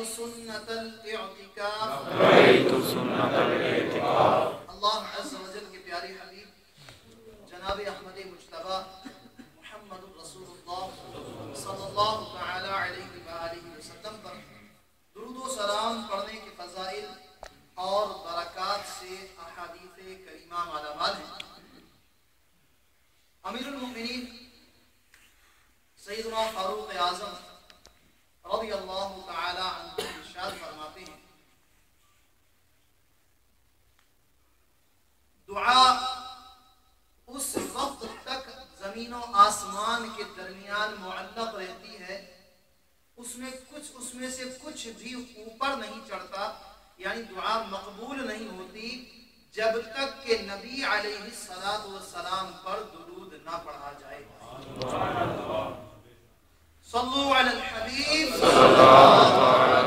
سنة الاعتكاف اللہ عز و جل کے پیارے حبیب جناب احمد مجتبی محمد رسول اللہ صلی اللہ تعالی علیہ وآلہ وسلم پر درود و سلام پڑھنے کے فضائل اور برکات سے احادیث کریمہ مالا مال ہیں۔ امیر المؤمنین سیدنا فاروق اعظم رضی اللہ تعالی عنہ ارشاد فرماتے ہیں، دعا اس وقت تک زمین و آسمان کے درمیان معلق رہتی ہے، اس میں سے کچھ بھی اوپر نہیں چڑھتا، یعنی دعا مقبول نہیں ہوتی جب تک کہ نبی علیہ السلام پر درود نہ پڑھا جائے۔ صلو علی الحبیب صلی اللہ تعالی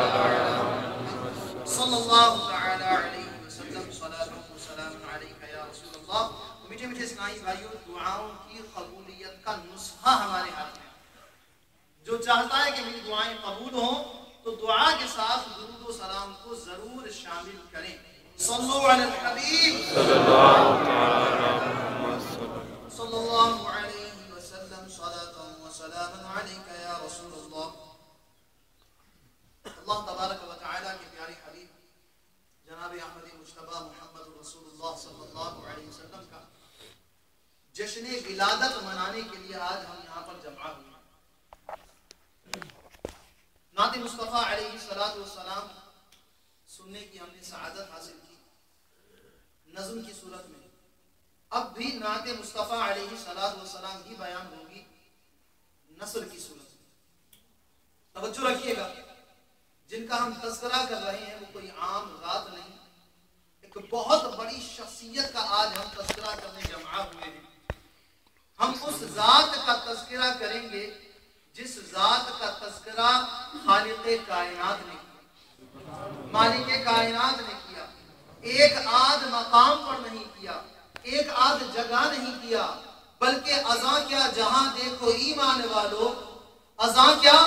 علیہ وسلم، صلاۃ و سلام علیک یا رسول اللہ۔ میٹھے میٹھے اسلامی بھائیوں، دعاؤں کی قبولیت کا نسخہ ہمارے ہاتھ میں، جو چاہتا ہے کہ میری دعائیں قبول ہوں تو دعا کے ساتھ درود و سلام کو ضرور شامل کریں۔ صلو علی الحبیب صلی اللہ علیہ وسلم، صلاۃ و سلام علیک یا رسول اللہ۔ اللہ تبارک و تعالی کے پیارے حبیب جناب احمد مجتبی محمد رسول اللہ صلی اللہ علیہ وسلم کا جشن ولادت منانے کے لیے آج ہم یہاں پر جمع ہوئے۔ نعت مصطفیٰ علیہ السلام سننے کی ہم نے سعادت حاصل کی نظم کی صورت میں، اب بھی نعت مصطفیٰ علیہ السلام ہی بیان ہوگی نثر کی صورت میں۔ توجہ رکھیے گا، جن کا ہم تذکرہ کر رہے ہیں وہ کوئی عام ذات نہیں، ایک بہت بڑی شخصیت کا آج ہم تذکرہ کرنے جمع ہوئے ہیں۔ ہم اس ذات کا تذکرہ کریں گے جس ذات کا تذکرہ خالق کائنات نے کیا، مالک کائنات نے کیا، ایک آدھ مقام پر نہیں کیا، ایک آدھ جگہ نہیں کیا، بلکہ ازاں کیا جہاں دیکھو ایمان والو، ازاں کیا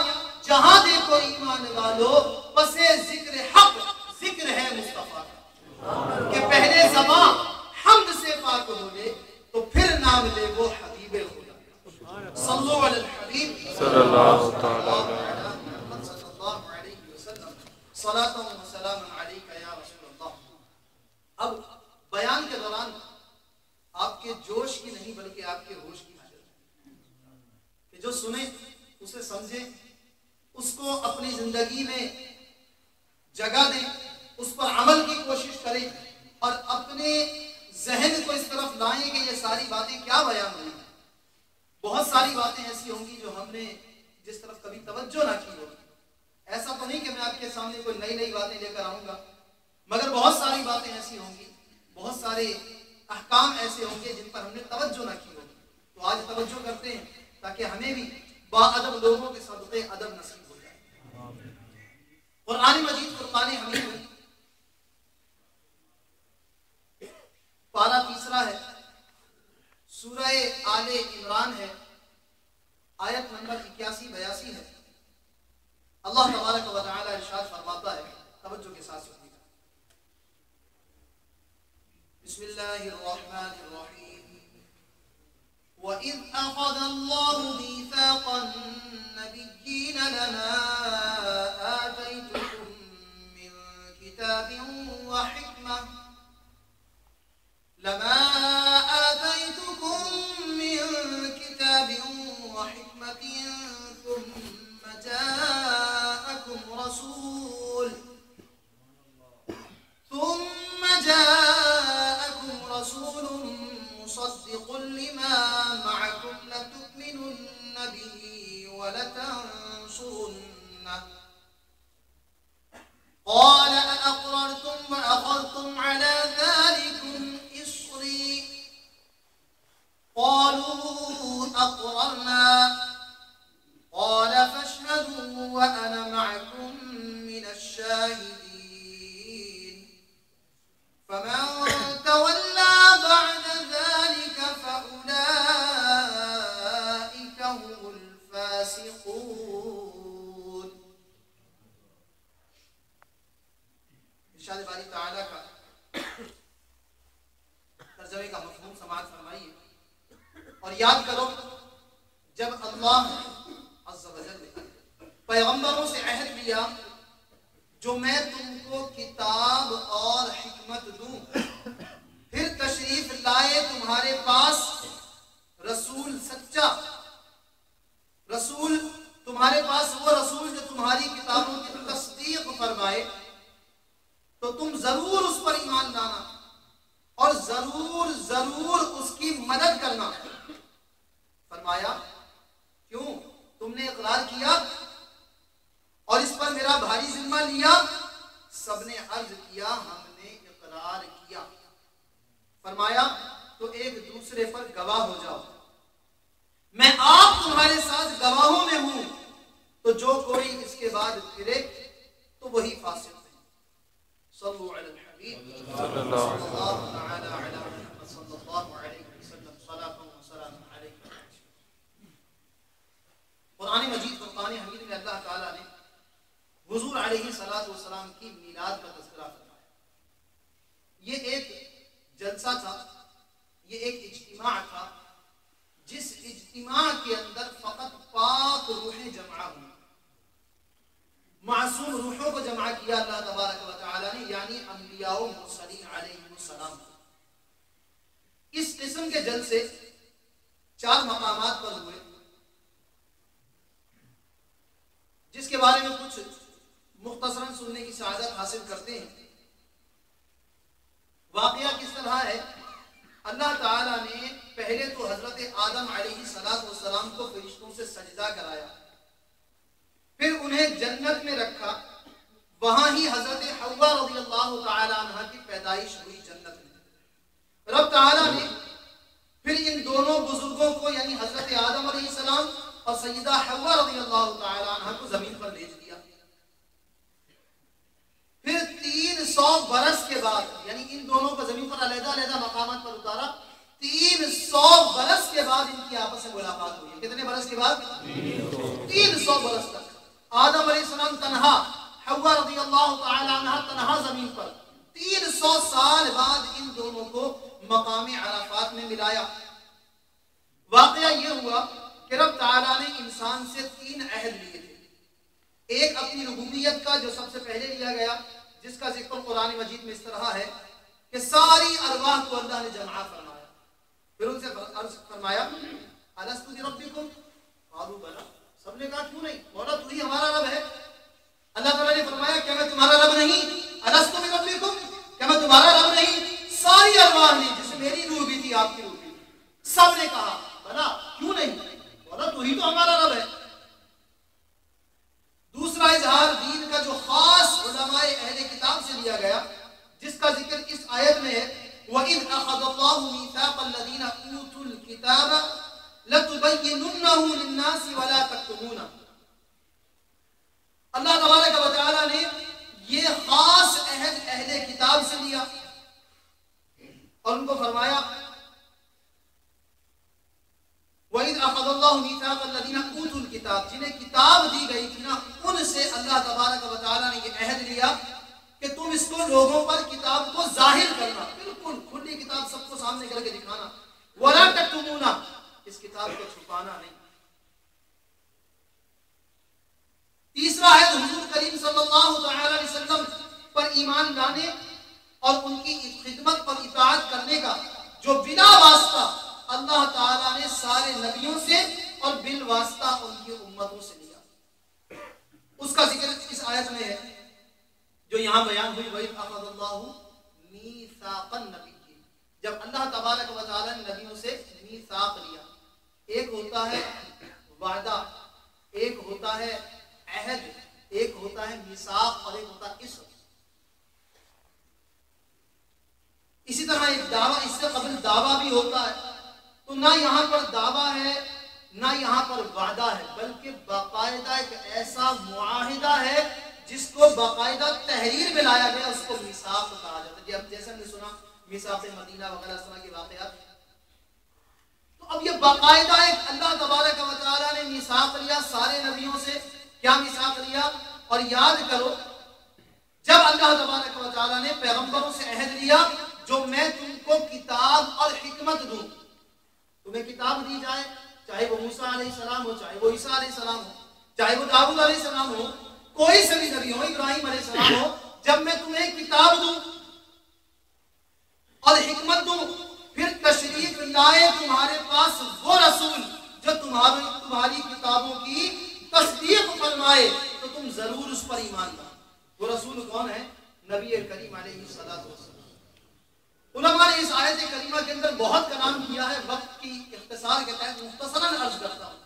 جہاں دیکھو ایمان والو، پس ذکر حق ذکر ہے مصطفیٰ کا، کہ پہلے زبان حمد سے پاک ہو لے تو پھر نام لے وہ حبیب خدا۔ صلو علی الحبیب صلی اللہ علیہ وسلم، صلاۃ و سلام علیک یا رسول اللہ۔ اب بیان کے دوران آپ کے جوش کی نہیں بلکہ آپ کے ہوش کی حاجت ہے، کہ جو سنیں اسے سمجھیں، اس کو اپنی زندگی میں جگہ دیں، اس پر عمل کی کوشش کریں اور اپنے ذہن کو اس طرف لائیں کہ یہ ساری باتیں کیا بیان ہوئی ہیں۔ بہت ساری باتیں ایسی ہوں گی جو ہم نے جس طرف کبھی توجہ نہ کی ہوگی۔ ایسا تو نہیں کہ میں آپ کے سامنے کوئی نئی نئی باتیں لے کر آؤں گا، مگر بہت ساری باتیں ایسی ہوں گی، بہت سارے احکام ایسے ہوں گے جن پر ہم نے توجہ نہ کی ہوگی۔ تو آج توجہ کرتے ہیں تاکہ ہمیں بھی با ادب لوگوں کے صدقے ادب نصیب ہو جائے۔ قرآن مجید فرقان حمید میں پارہ تیسرا ہے، سورہ آل عمران ہے، آیت نمبر 81-82 ہے۔ اللہ تبارک و تعالی ارشاد فرماتا ہے، توجہ کے ساتھ سنیے گا۔ بسم اللہ الرحمن الرحیم، وَإِذْ أَخَذَ اللَّهُ مِيثَاقَ النَّبِيِّينَ لَمَا آتَيْتُكُم مِّن كِتَابٍ وَحِكْمَةٍ ثُمَّ جَاءَكُمْ رَسُولٌ مُصَدِّقٌ لِّمَا مَعَكُمْ لَتُؤْمِنُنَّ بِهِ وَلَتَنصُرُنَّهُ قَالَ أَأَقْرَرْتُمْ وَأَخَذْتُمْ عَلَى ذَلِكُمْ إِصْرِي قَالُوا أَقْرَرْنَا قَالَ فَاشْهَدُوا وَأَنَا مَعَكُمْ مِنَ الشَّاهِدِينَ فَمَن تَوَلَّى بَعْدَ ذَلِكَ فَأُولَئِكَ هُمُ الْفَاسِقُونَ۔ یاد کرو جب اللہ عز و جل نے پیغمبروں سے عہد لیا جو میں تم کو کتاب اور حکمت دوں، پھر تشریف لائے تمہارے پاس رسول سچا، رسول تمہارے پاس وہ رسول جو تمہاری کتابوں کی تصدیق فرمائے، تو تم ضرور اس پر ایمان لانا اور ضرور ضرور اس کی مدد کرنا۔ فرمایا کیوں؟ تم نے اقرار کیا اور اس پر میرا بھاری ذمہ لیا؟ سب نے عرض کیا ہم نے اقرار کیا۔ فرمایا تو ایک دوسرے پر گواہ ہو جاؤ، میں آپ تمہارے ساتھ گواہوں میں ہوں، تو جو کوئی اس کے بعد پھرے تو وہی فاسق ہے۔ صلو علی الحبیب صلی اللہ تعالی علی محمد صلی اللہ علیہ وسلم صلاۃ و سلام علیہ۔ قرآن مجید فرقان حمید میں اللہ تعالیٰ نے حضور علیہ الصلوۃ والسلام کی میلاد کا تذکرہ فرمایا۔ یہ ایک جلسہ تھا، یہ ایک اجتماع تھا، جس اجتماع کے اندر فقط پاک روحیں جمع ہوئی، معصوم روحوں کو جمع کیا اللہ تبارک و تعالی نے، یعنی انبیاء و مرسلین علیہم السلام۔ اس قسم کے جلسے 4 مقامات پر ہوئے، جس کے بارے میں کچھ مختصراً سننے کی سعادت حاصل کرتے ہیں۔ واقعہ کس طرح ہے؟ اللہ تعالیٰ نے پہلے تو حضرت آدم علیہ السلام کو فرشتوں سے سجدہ کرایا، پھر انہیں جنت میں رکھا، وہاں ہی حضرت حوا رضی اللہ تعالی عنہ کی پیدائش ہوئی جنت میں۔ رب تعالیٰ نے پھر ان دونوں بزرگوں کو یعنی حضرت آدم علیہ السلام اور سیدہ حوا رضی اللہ تعالی عنہ کو زمین پر بھیج دیا۔ پھر 300 برس کے بعد یعنی ان دونوں کو زمین پر علیحدہ علیحدہ مقامات پر اتارا، 300 برس کے بعد ان کی آپس میں ملاقات ہوئی۔ کتنے برس کے بعد؟ 300 برس تک آدم علیہ السلام تنہا، حوا رضی اللہ تعالی عنہ تنہا زمین پر، 300 سال بعد ان دونوں کو مقام عرفات میں ملایا۔ واقعہ یہ ہوا کہ رب تعالیٰ نے انسان سے 3 عہد لیے تھے۔ ایک اپنی ربوبیت کا جو سب سے پہلے لیا گیا، جس کا ذکر قرآن مجید میں اس طرح ہے کہ ساری ارواح کو اللہ نے جمع فرمایا، پھر ان سے عرض فرمایا الستو بربکم قالوا بلی، سب نے کہا کیوں نہیں مولا تو ہی ہمارا رب ہے۔ اللہ تعالیٰ نے فرمایا کیا میں تمہارا رب نہیں؟ الستو بربکم، کیا میں تمہارا رب نہیں؟ ساری ارواح نے، جس میں میری روح بھی تھی آپ کی روح بھی تھی، سب نے کہا بلا کیوں نہیں مولا تو ہی تو ہمارا رب ہے۔ دوسرا اظہار دین کا جو خاص علماء اہل کتاب سے لیا گیا، جس کا ذکر اس آیت میں ہے وَإِذْ أَخَذَ اللَّهُ مِيثَاقَ الَّذِينَ أُوتُوا الْكِتَابَ لَتُبَيِّنُنَّهُ لِلنَّاسِ وَلَا تَكْتُمُونَهُ۔ اللہ تبارک و تعالی نے یہ خاص عہد اہل کتاب سے لیا اور ان کو فرمایا وَإِذْ أَخَذَ اللَّهُ مِيثَاقَ الَّذِينَ أُوتُوا الْكِتَابَ، جنہیں کتاب دی گئی تھی نا، ان سے اللہ تبارک و تعالی نے یہ عہد لیا کہ تم اس کو لوگوں پر کتاب کو ظاہر کرنا، بالکل کھلی کتاب سب کو سامنے کر کے دکھانا، وَلَا تَكْتُمُونَهُ، اس کتاب کو چھپانا نہیں۔ تیسرا ہے حضور کریم صلی اللہ تعالی علیہ وسلم پر ایمان لانے اور ان کی خدمت پر اطاعت کرنے کا، جو بلا واسطہ اللہ تعالیٰ نے سارے نبیوں سے اور بالواسطہ ان کی امتوں سے لیا، اس کا ذکر اس آیت میں ہے جو یہاں بیان ہوئی وَإِذْ أَخَذَ اللَّهُ مِيثَاقَ النَّبِيِّينَ، جب اللہ تبارک و تعالیٰ نے نبیوں سے میثاق لیا۔ ایک ہوتا ہے وعدہ، ایک ہوتا ہے عہد، ایک ہوتا ہے میثاق اور ایک ہوتا ہے اسم۔ اسی طرح ایک دعویٰ، اس سے قبل دعویٰ بھی ہوتا ہے، تو نہ یہاں پر دعویٰ ہے نہ یہاں پر وعدہ ہے، بلکہ باقاعدہ ایک ایسا معاہدہ ہے جس کو باقاعدہ تحریر میں لایا گیا، اس کو میثاق کہا جاتا ہے۔ اب جیسے ہم نے سنا میثاق مدینہ وغیرہ اس طرح کے واقعات، تو اب یہ باقاعدہ ایک اللہ تبارک و تعالیٰ نے میثاق لیا سارے نبیوں سے۔ کیا میثاق لیا؟ اور یاد کرو جب اللہ تبارک و تعالیٰ نے پیغمبروں سے عہد لیا جو میں تم کو کتاب اور حکمت دوں، تمہیں کتاب دی جائے، چاہے وہ موسیٰ علیہ السلام ہو، چاہے وہ عیسیٰ علیہ السلام ہو، چاہے وہ داؤد علیہ السلام ہو، کوئی سے بھی نبی ہو، ابراہیم علیہ السلام ہو، جب میں تمہیں کتاب دوں اور حکمت دوں، پھر تشریف لائے تمہارے پاس وہ رسول جو تمہاری کتابوں کی تصدیق فرمائے، تو تم ضرور اس پر ایمان لاؤ۔ وہ رسول کون ہے؟ نبی کریم علیہ السلام۔ علماء نے اس آیت کریمہ کے اندر بہت کلام کیا ہے، وقت کی اختصار کے تحت مختصراً عرض کرتا ہوں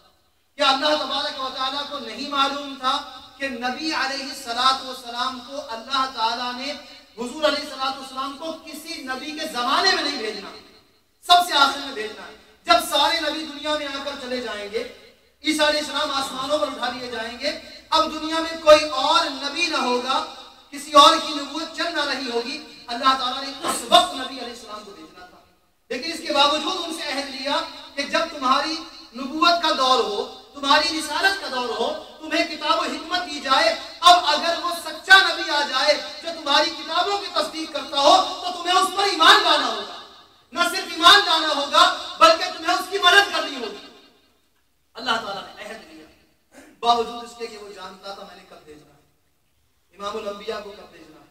کہ اللہ تبارک و تعالیٰ کو نہیں معلوم تھا کہ نبی علیہ السلام کو اللہ تعالیٰ نے حضور علیہ السلام کو کسی نبی کے زمانے میں نہیں بھیجنا، سب سے آخر میں بھیجنا ہے۔ جب سارے نبی دنیا میں آ کر چلے جائیں گے، عیسیٰ علیہ السلام آسمانوں پر اٹھا لیے جائیں گے، اب دنیا میں کوئی اور نبی نہ ہوگا، کسی اور کی نبوت چل نہ رہی ہوگی، اللہ تعالیٰ نے اس وقت نبی علیہ السلام کو بھیجنا تھا۔ لیکن اس کے باوجود ان سے عہد لیا کہ جب تمہاری نبوت کا دور ہو، تمہاری رسالت کا دور ہو، تمہیں کتاب و حکمت دی جائے، اب اگر وہ سچا نبی آ جائے جو تمہاری کتابوں کی تصدیق کرتا ہو تو تمہیں اس پر ایمان لانا ہوگا، نہ صرف ایمان لانا ہوگا بلکہ تمہیں اس کی مدد کرنی ہوگی۔ اللہ تعالیٰ نے عہد لیا، باوجود اس کے کہ وہ جانتا تھا میں نے کب بھیجنا ہے، امام الانبیاء کو کب بھیجنا ہے،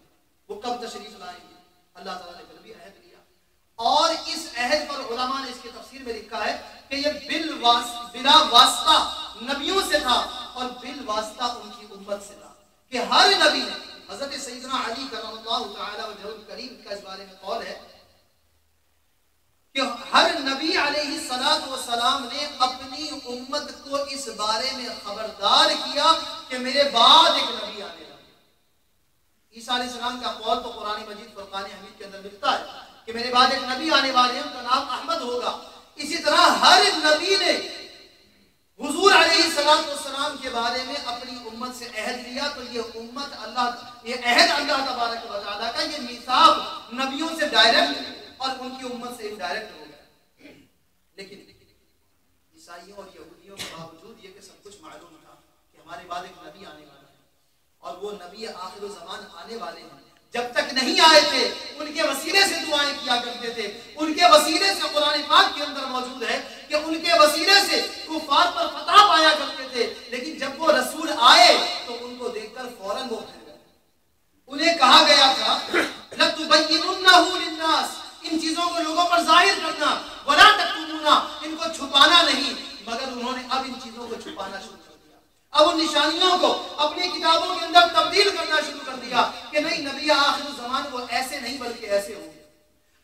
وہ کب تشریف لائیں گے، اللہ تعالیٰ نے پھر بھی عہد لیا۔ اور اس عہد پر علماء نے اس کی تفسیر میں لکھا ہے کہ یہ بلا واسطہ نبیوں سے تھا اور بالواسطہ ان کی امت سے تھا، کہ ہر نبی نے، حضرت سیدنا علی کرم اللہ تعالی وجہہ الکریم کا اس بارے میں قول ہے کہ ہر نبی علیہ السلام نے اپنی امت کو اس بارے میں خبردار کیا کہ میرے بعد ایک نبی آنے والا ہے۔ عیسیٰ علیہ السلام کا قول تو قرآن مجید فرقان حمید کے اندر ملتا ہے کہ میرے بعد ایک نبی آنے والے ہیں، ان کا نام احمد ہوگا۔ اسی طرح ہر نبی نے حضور علیہ السلام کے بارے میں اپنی امت سے عہد لیا، تو یہ عہد اللہ تبارک و تعالیٰ کا، یہ میثاق نبیوں سے ڈائریکٹ اور ان کی امت سے انڈائریکٹ ہو گیا۔ لیکن عیسائیوں اور یہودیوں کے باوجود یہ کہ سب کچھ معلوم تھا کہ ہمارے بعد ایک نبی آنے والا ہے اور وہ نبی آخر الزمان آنے والے ہیں، جب تک نہیں آئے تھے ان کے وسیلے سے دعائیں کیا کرتے تھے، ان کے وسیلے سے قرآن پاک کے اندر موجود ہے کہ ان کے وسیلے سے کفار پر فتح پایا کرتے تھے۔ لیکن جب وہ رسول آئے تو ان کو دیکھ کر فوراً وہ پھر گئے۔ انہیں کہا گیا تھا لَتُبَيِّنُنَّهُ لِلنَّاسِ، ان چیزوں کو لوگوں پر ظاہر کرنا، وَلَا تَكْتُمُونَ، ان کو چھپانا نہیں، مگر انہوں نے اب ان چیزوں کو چھپانا شروع کر دیا، اب ان نشانیوں کو اپنی کتابوں کے اندر تبدیل کرنا شروع کر دیا کہ نہیں، نبی آخر الزمان وہ ایسے نہیں بلکہ ایسے ہوں گے۔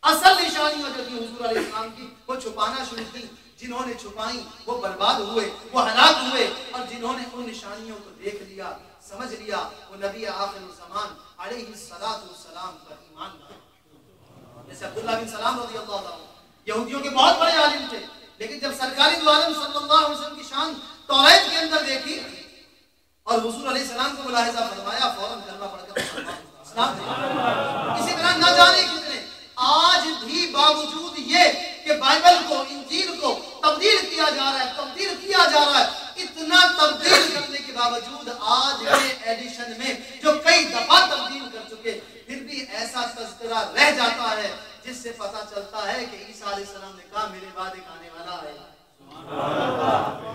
اصل نشانیاں جو تھی حضور علیہ السلام کی وہ چھپانا شروع کی، جنہوں نے چھپائیں وہ برباد ہوئے، وہ ہلاک ہوئے، اور جنہوں نے ان نشانیوں کو دیکھ لیا، سمجھ لیا، وہ نبی آخر الزمان علیہ السلام پر ایمان لائے۔ جیسے عبداللہ بن سلام رضی اللہ عنہ یہودیوں کے بہت بڑے عالم تھے، لیکن جب سرکاری دو عالم صلی اللہ علیہ وسلم کی شان توریت کے اندر دیکھی اور حضور علیہ السلام کو ملاحظہ فرمایا، فوراً کلمہ پڑھ کر اسلام دے۔ اسی طرح نہ جانے کتنے آج بھی باوجود یہ کہ بائبل کو، انجیل کو تبدیل کیا جا رہا ہے، اتنا تبدیل کرنے کے باوجود آج کے ایڈیشن میں جو کئی دفعہ تبدیل کر چکے، پھر بھی ایسا تذکرہ رہ جاتا ہے جس سے پتہ چلتا ہے کہ عیسیٰ علیہ السلام نے کہا میرے بعد ایک آنے والا آئے گا،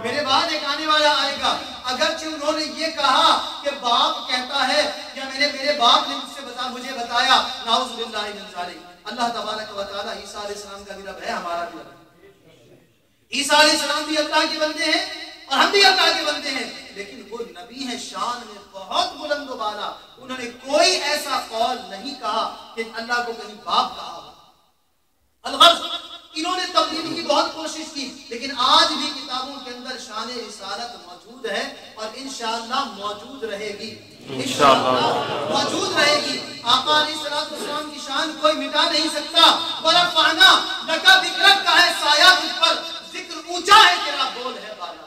میرے بعد ایک آنے والا آئے گا۔ اگرچہ انہوں نے یہ کہا کہ باپ کہتا ہے یا میرے باپ نے مجھے بتایا، نعوذ باللہ من ذالک۔ اللہ تبارک و تعالی عیسیٰ علیہ السلام کا بھی رب ہے، ہمارا بھی رب ہے۔ عیسیٰ علیہ السلام بھی اللہ کے بندے ہیں اور ہم بھی اللہ کے بندے ہیں، لیکن وہ نبی ہیں، شان میں بہت بلند و بالا، انہوں نے کوئی ایسا قول نہیں کہا کہ اللہ کو کہیں باپ کہا ہو۔ الغرض انہوں نے تبدیلی کی بہت کوشش کی، لیکن آج بھی کتابوں کے اندر شان رسالت موجود ہے اور انشاءاللہ موجود رہے گی، انشاءاللہ موجود رہے گی۔ آقا علیہ السلام کی شان کوئی مٹا نہیں سکتا۔ وَرَفَعْنَا لَكَ ذِكْرَكَ کا ہے سایہ تجھ پر، ذکر اونچا ہے تیرا بول ہے بالا۔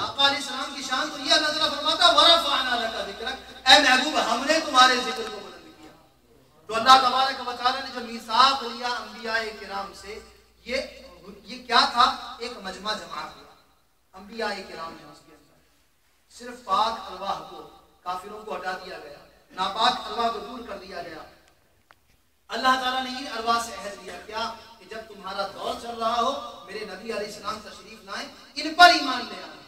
آقا علیہ السلام کی شان تو یہ اللہ تعالیٰ فرماتا وَرَفَعْنَا لَكَ ذِكْرَكَ، اے محبوب ہم نے تمہارے ذکر کو بلند کیا۔ تو اللہ تبارک و تعالیٰ نے جو میثاق لیا انبیاء کرام سے، یہ کیا تھا؟ ایک مجمع جمع کیا انبیاء کرام نے، اس کے اندر صرف پاک ارواح کو، کافروں کو ہٹا دیا گیا، ناپاک ارواح کو دور کر دیا گیا۔ اللہ تعالیٰ نے ان ارواح سے عہد لیا کیا کہ کہ جب تمہارا دور چل رہا ہو میرے نبی علیہ السلام تشریف لائیں، ان پر ایمان لے آئیں۔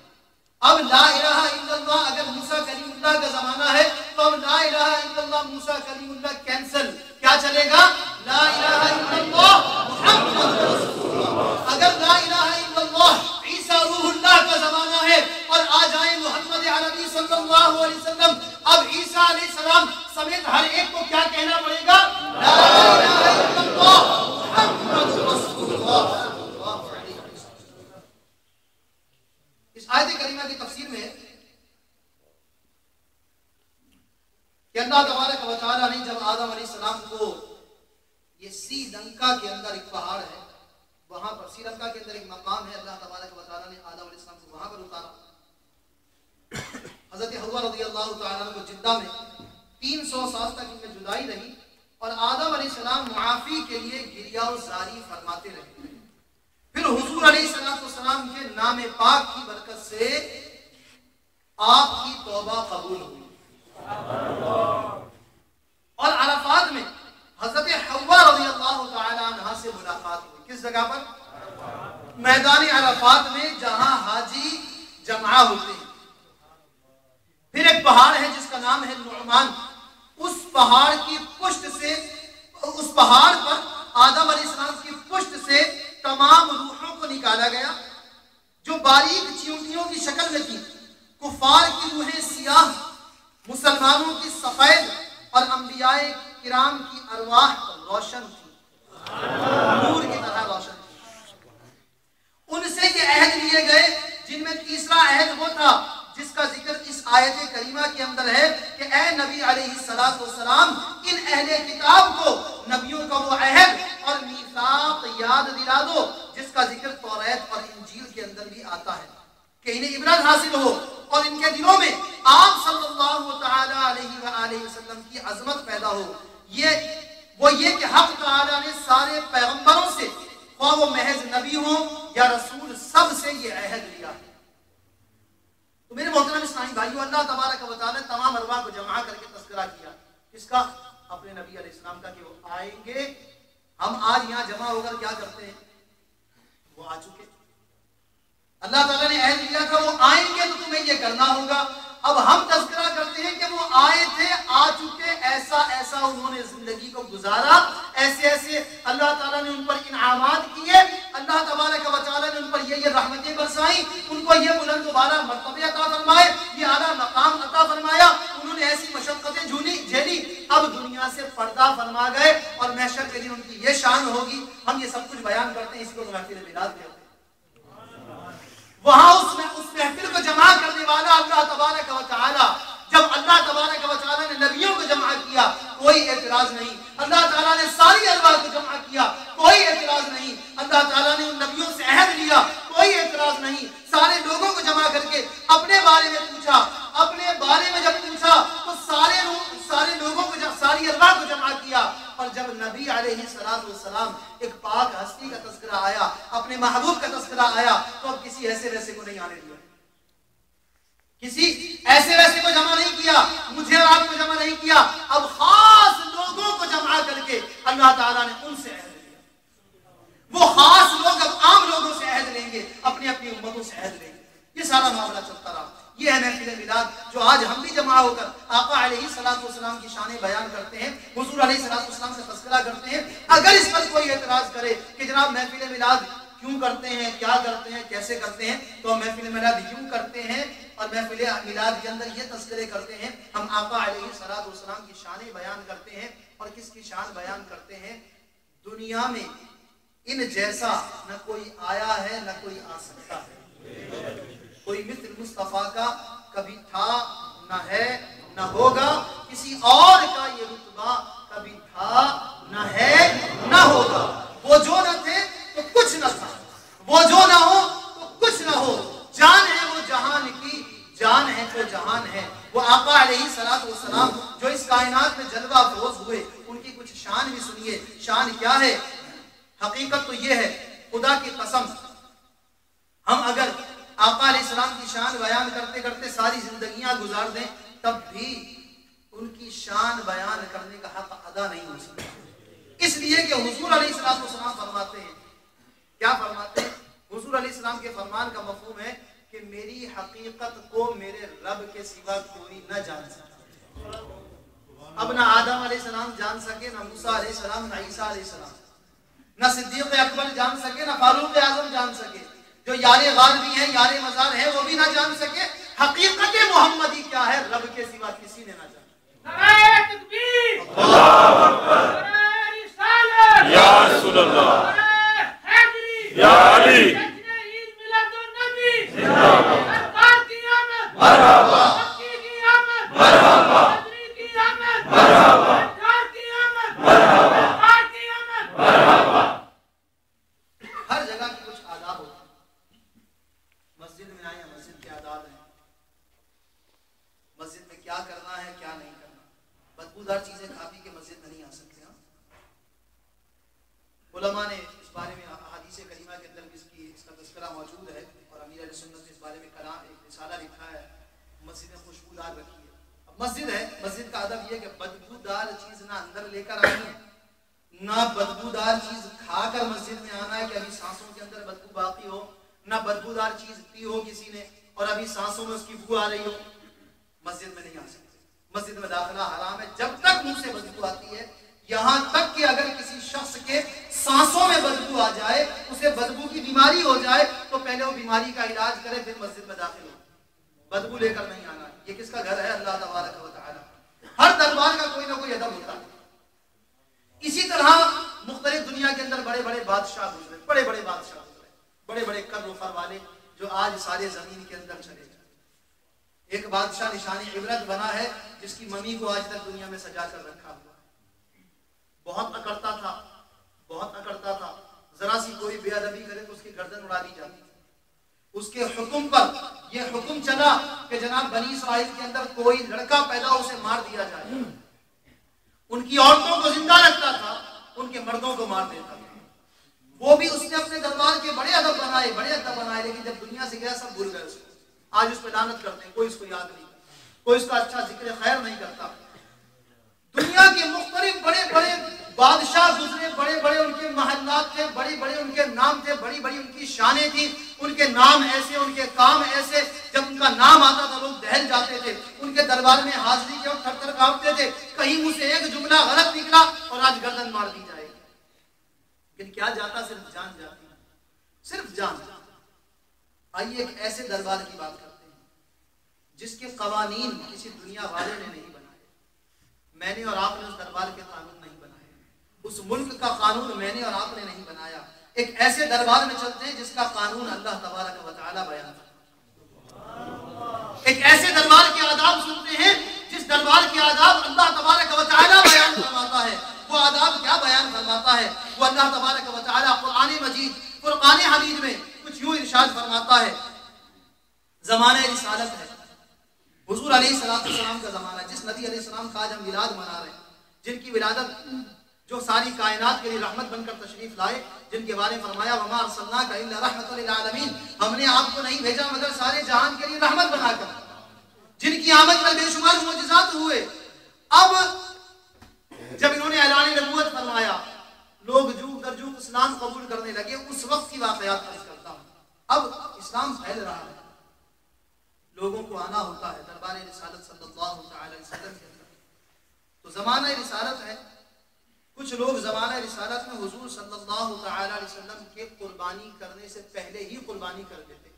اب لا الہ الا اللہ اگر موسیٰ کلیم اللہ کا زمانہ ہے تو اب لا الہ الا اللہ موسیٰ کلیم اللہ کینسل، کیا چلے گا؟ لا الہ الا اللہ محمد رسول اللہ۔ اگر لا الہ الا اللہ عیسیٰ روح اللہ کا زمانہ ہے اور آ جائیں محمد عربی صلی اللہ علیہ وسلم، اب عیسیٰ علیہ السلام سمیت ہر ایک کو کیا کہنا پڑے گا؟ لا الہ الا اللہ محمد رسول اللہ۔ اس آیت کریمہ کی تفسیر میں کہ اللہ تبارک و تعالیٰ نے جب آدم علیہ السلام کو یہ سی لنکا کے اندر ایک پہاڑ ہے، وہاں پر سی لنکا کے اندر ایک مقام ہے، اللہ تبارک و تعالیٰ نے آدم علیہ السلام کو وہاں پر اتارا۔ حضرت حوا رضی اللہ تعالیٰ کو جدہ میں 300 سال تک ان میں جدائی رہی اور آدم علیہ السلام معافی کے لیے گریہ و زاری فرماتے رہے۔ پھر حضور علیہ السلام کے نام پاک کی برکت سے آپ کی توبہ قبول ہوئی اور عرفات میں حضرت حوا رضی اللہ تعالی عنہ سے ملاقات ہوئی۔ کس جگہ پر؟ میدان عرفات میں، جہاں حاجی جمع ہوتے ہیں۔ پھر ایک پہاڑ ہے جس کا نام ہے نعمان، اس پہاڑ کی پشت سے، اس پہاڑ پر آدم علیہ السلام کی پشت سے تمام روحوں کو نکالا گیا جو باریک چیونٹیوں کی شکل میں تھی۔ کفار کی روحیں سیاہ، مسلمانوں کی سفید اور انبیاء کرام کی ارواح روشن تھی، نور کی طرح روشن تھی۔ ان سے یہ عہد لیے گئے جن میں تیسرا عہد وہ تھا جس کا ذکر اس آیت کریمہ کے اندر ہے کہ اے نبی علیہ السلام ان اہل کتاب کو نبیوں کا وہ عہد اور میثاق یاد دلا دو جس کا ذکر توریت اور انجیل کے اندر بھی آتا ہے، کہ انہیں عبرت حاصل ہو اور ان کے دلوں میں آپ صلی اللہ تعالی علیہ وآلہ وسلم کی عظمت پیدا ہو۔ یہ کہ حق تعالی نے سارے پیغمبروں سے، خواہ وہ محض نبی ہوں یا رسول، سب سے یہ عہد لیا ہے۔ تو میرے محترم اسلامی بھائیو، اللہ تبارک و تعالی تمام ارواح کو جمع کر کے تذکرہ کیا، کس کا؟ اپنے نبی علیہ السلام کا، کہ وہ آئیں گے۔ ہم آج یہاں جمع ہو کر کیا کرتے ہیں؟ وہ آ چکے، اللہ تعالیٰ نے عہد لیا تھا وہ آئیں گے تو تمہیں یہ کرنا ہوگا۔ اب ہم تذکرہ کرتے ہیں کہ وہ آئے تھے، آ چکے، ایسا ایسا انہوں نے زندگی کو گزارا، ایسے ایسے اللہ تعالیٰ نے ان پر انعامات کیے، اللہ تبارک و تعالیٰ نے ان پر یہ رحمتیں برسائیں، ان کو یہ بلند و بالا مرتبے عطا فرمائے، یہ اعلیٰ مقام عطا فرمایا، انہوں نے ایسی مشقتیں جھیلی، اب دنیا سے پردہ فرما گئے اور محشر کے دن ان کی یہ شان ہوگی۔ ہم یہ سب کچھ بیان کرتے ہیں، اس کو محفل میلاد کہتے ہیں۔ وہاں اس محفل کو جمع کرنے والا اللہ تبارک و تعالی، جب اللہ تبارک و تعالی نے نبیوں کو جمع کیا کوئی اعتراض نہیں، اللہ تعالیٰ نے ساری ارواح کو جمع کیا کوئی اعتراض نہیں، اللہ تعالیٰ نے ان نبیوں سے عہد لیا کوئی اعتراض نہیں، سارے لوگوں کو جمع کر کے اپنے بارے میں پوچھا، اپنے بارے میں جب پوچھا تو سارے لوگوں کو، ساری ارواح کو جمع کیا، اور جب نبی علیہ السلام ایک پاک ہستی کا تذکرہ آیا، اپنے محبوب کا تذکرہ آیا، تو اب کسی ایسے ویسے کو نہیں آنے دیا، کسی ایسے ویسے کو جمع نہیں کیا، مجھے اور آپ کو جمع نہیں کیا، اب خاص لوگوں کو جمع کر کے اللہ تعالیٰ نے ان سے عہد لیا۔ وہ خاص لوگ اب عام لوگوں سے عہد لیں گے، اپنی اپنی امتوں سے عہد لیں گے۔ یہ سارا معاملہ چلتا رہا۔ یہ ہے محفل میلاد جو آج ہم بھی جمع ہو کر آقا علیہ السلام کی شانیں بیان کرتے ہیں، حضور علیہ السلام سے تذکرہ کرتے ہیں۔ اگر اس پر کوئی اعتراض کرے کہ جناب محفل میلاد کیوں کرتے ہیں، کیا کرتے ہیں، کیسے کرتے ہیں، تو ہم محفل میلاد یوں کرتے ہیں اور محفل میلاد کے اندر یہ تذکرے کرتے ہیں، ہم آقا علیہ السلام کی شانیں بیان کرتے ہیں۔ اور کس کی شان بیان کرتے ہیں؟ دنیا میں ان جیسا نہ کوئی آیا ہے نہ کوئی آ سکتا ہے، کوئی مثل مصطفیٰ کا کبھی تھا نہ ہے نہ ہوگا، کسی اور کا یہ رتبہ کبھی تھا نہ ہے نہ ہوگا۔ وہ جو نہ تھے تو کچھ نہ تھا، وہ جو نہ ہو تو کچھ نہ ہو، جان ہے وہ جہان کی، جان ہے تو جہان ہے۔ وہ آقا علیہ السلام جو اس کائنات میں جلوہ افروز ہوئے، ان کی کچھ شان بھی سنیے۔ شان کیا ہے؟ حقیقت تو یہ ہے، خدا کی قسم، ہم اگر آقا علیہ السلام کی شان بیان کرتے کرتے ساری زندگیاں گزار دیں تب بھی ان کی شان بیان کرنے کا حق ادا نہیں ہو سکتا۔ اس لیے کہ حضور علیہ السلام فرماتے ہیں، کیا فرماتے ہیں؟ حضور علیہ السلام کے فرمان کا مفہوم ہے کہ میری حقیقت کو میرے رب کے سوا کوئی نہ جان سکتا۔ اب نہ آدم علیہ السلام جان سکے، نہ موسیٰ علیہ السلام، نہ عیسیٰ علیہ السلام، نہ صدیق اکبر جان سکے، نہ فاروق اعظم جان سکے، جو یار غار بھی ہیں، یار مزار ہیں، وہ بھی نہ جان سکے حقیقت محمدی کیا ہے، رب کے سوا کسی نے نہ جانا۔ نعرہ تکبیر، اللہ اکبر، نعرہ رسالت، یا رسول اللہ، نعرہ حیدری، یا علی، جشن عید میلاد النبی، زندہ باد، سرکار کی آمد، مرحبا، مکی کی آمد، مرحبا، حیدری کی آمد، مرحبا، سرکار کی آمد، مرحبا، سرکار کی آمد، مرحبا۔ ہر جگہ کے کچھ آداب ہوتے ہیں۔ مسجد میں آئے ہیں، مسجد کے آداب ہیں، مسجد میں کیا کرنا ہے کیا نہیں کرنا۔ بدبودار چیزیں کھا پی کے مسجد میں نہیں آ سکتے۔ علماء نے اس بارے میں احادیث کریمہ کے اندر اس کا تذکرہ موجود ہے، اور امیر اہل سنت نے اس بارے میں ایک رسالہ لکھا ہے، مسجد میں خوشبودار رکھی ہے۔ اب مسجد ہے، مسجد کا ادب یہ ہے کہ بدبودار چیز نہ اندر لے کر آنی ہے، نہ بدبودار چیز کھا کر مسجد میں آنا ہے کہ ابھی سانسوں کے اندر بدبو باقی ہو، نہ بدبودار چیز پی ہو کسی نے اور ابھی سانسوں میں اس کی بو آ رہی ہو، مسجد میں نہیں آ سکتے۔ مسجد میں داخلہ حرام ہے جب تک منہ سے بدبو آتی ہے، یہاں تک کہ اگر کسی شخص کے سانسوں میں بدبو آ جائے، اسے بدبو کی بیماری ہو جائے، تو پہلے وہ بیماری کا علاج کرے پھر مسجد میں داخل ہو۔ بدبو لے کر نہیں آنا۔ یہ کس کا گھر ہے؟ اللہ تبارک و تعالی۔ ہر دربار کا کوئی نہ کوئی ادب ہوتا ہے۔ اسی طرح مختلف دنیا کے اندر بڑے بڑے بادشاہ گزرے، بڑے بڑے بادشاہ گزرے، بڑے بڑے کر و فر والے جو آج سارے زمین کے اندر چلے جائیں۔ ایک بادشاہ نشانی عبرت بنا ہے جس کی ممی کو آج تک دنیا میں سجا کر رکھا ہوا۔ بہت اکڑتا تھا، بہت اکڑتا تھا، ذرا سی کوئی بے ادبی کرے تو اس کی گردن اڑا دی جاتی۔ اس کے حکم پر یہ حکم چلا کہ جناب بنی اسرائیل کے اندر کوئی لڑکا پیدا ہو اسے مار دیا جائے۔ ان کی عورتوں کو زندہ رکھتا تھا، ان کے مردوں کو مار دیتا تھا۔ وہ بھی اس نے اپنے دربار کے بڑے ادب بنائے، بڑے ادب بنائے، لیکن جب دنیا سے گیا سب بھول گئے اس کو۔ آج اس پہ لعنت کرتے ہیں، کوئی اس کو یاد نہیں کرتا، کوئی اس کا اچھا ذکر خیر نہیں کرتا۔ دنیا کے مختلف بڑے بڑے بادشاہ گزرے، بڑے بڑے ان کے محلات تھے، بڑی بڑے ان کے نام تھے، بڑی بڑی ان کی شانیں تھیں، ان کے نام ایسے، ان کے کام ایسے، جب ان کا نام آتا تھا لوگ دہل جاتے تھے، ان کے دربار میں حاضری کے وقت تھر تھر کانپتے تھے، کہیں منہ سے ایک جملہ غلط نکلا اور آج گردن مار دی جائے گی۔ لیکن کیا جاتا؟ صرف جان جاتی، صرف جان۔ آئیے ایک ایسے دربار کی بات کرتے ہیں جس کے قوانین کسی دنیا والے نے نہیں بنائے، میں نے اور آپ نے اس دربار کے قانون نہیں بنائے، اس ملک کا قانون میں نے اور آپ نے نہیں بنایا۔ ایک ایسے دربار میں چلتے ہیں جس کا قانون اللہ تبارک و تعالی بیان کرتا ہے۔ ایک ایسے دربار کے آداب سنتے ہیں جس دربار کے آداب اللہ تبارک و تعالی بیان فرماتا ہے۔ وہ آداب کیا بیان فرماتا ہے؟ وہ اللہ تبارک و تعالی قرآن مجید فرقان حمید میں کچھ یوں ارشاد فرماتا ہے۔ زمانہ رسالت ہے، حضور علیہ السلام کا زمانہ، جس نبی علیہ السلام کا آج ہم میلاد منا رہے ہیں، جن کی ولادت جو ساری کائنات کے لیے رحمت بن کر تشریف لائے، جن کے بارے میں فرمایا وما ارسلناک الا رحمۃ للعالمین، ہم نے آپ کو نہیں بھیجا مگر سارے جہان کے لیے رحمت بنا کر، جن کی آمد پر بے شمار معجزات ہوئے۔ اب جب انہوں نے اعلان نبوت فرمایا، لوگ جوک در جوک اسلام قبول کرنے لگے۔ اس وقت کی واقعات عرض کرتا ہوں۔ اب اسلام پھیل رہا ہے، لوگوں کو آنا ہوتا ہے دربار رسالت صلی اللہ علیہ وسلم کے اندر۔ تو زمانہ رسالت ہے، کچھ لوگ زمانہ رسالت میں حضور صلی اللہ تعالی علیہ وسلم کے قربانی کرنے سے پہلے ہی قربانی کر دیتے،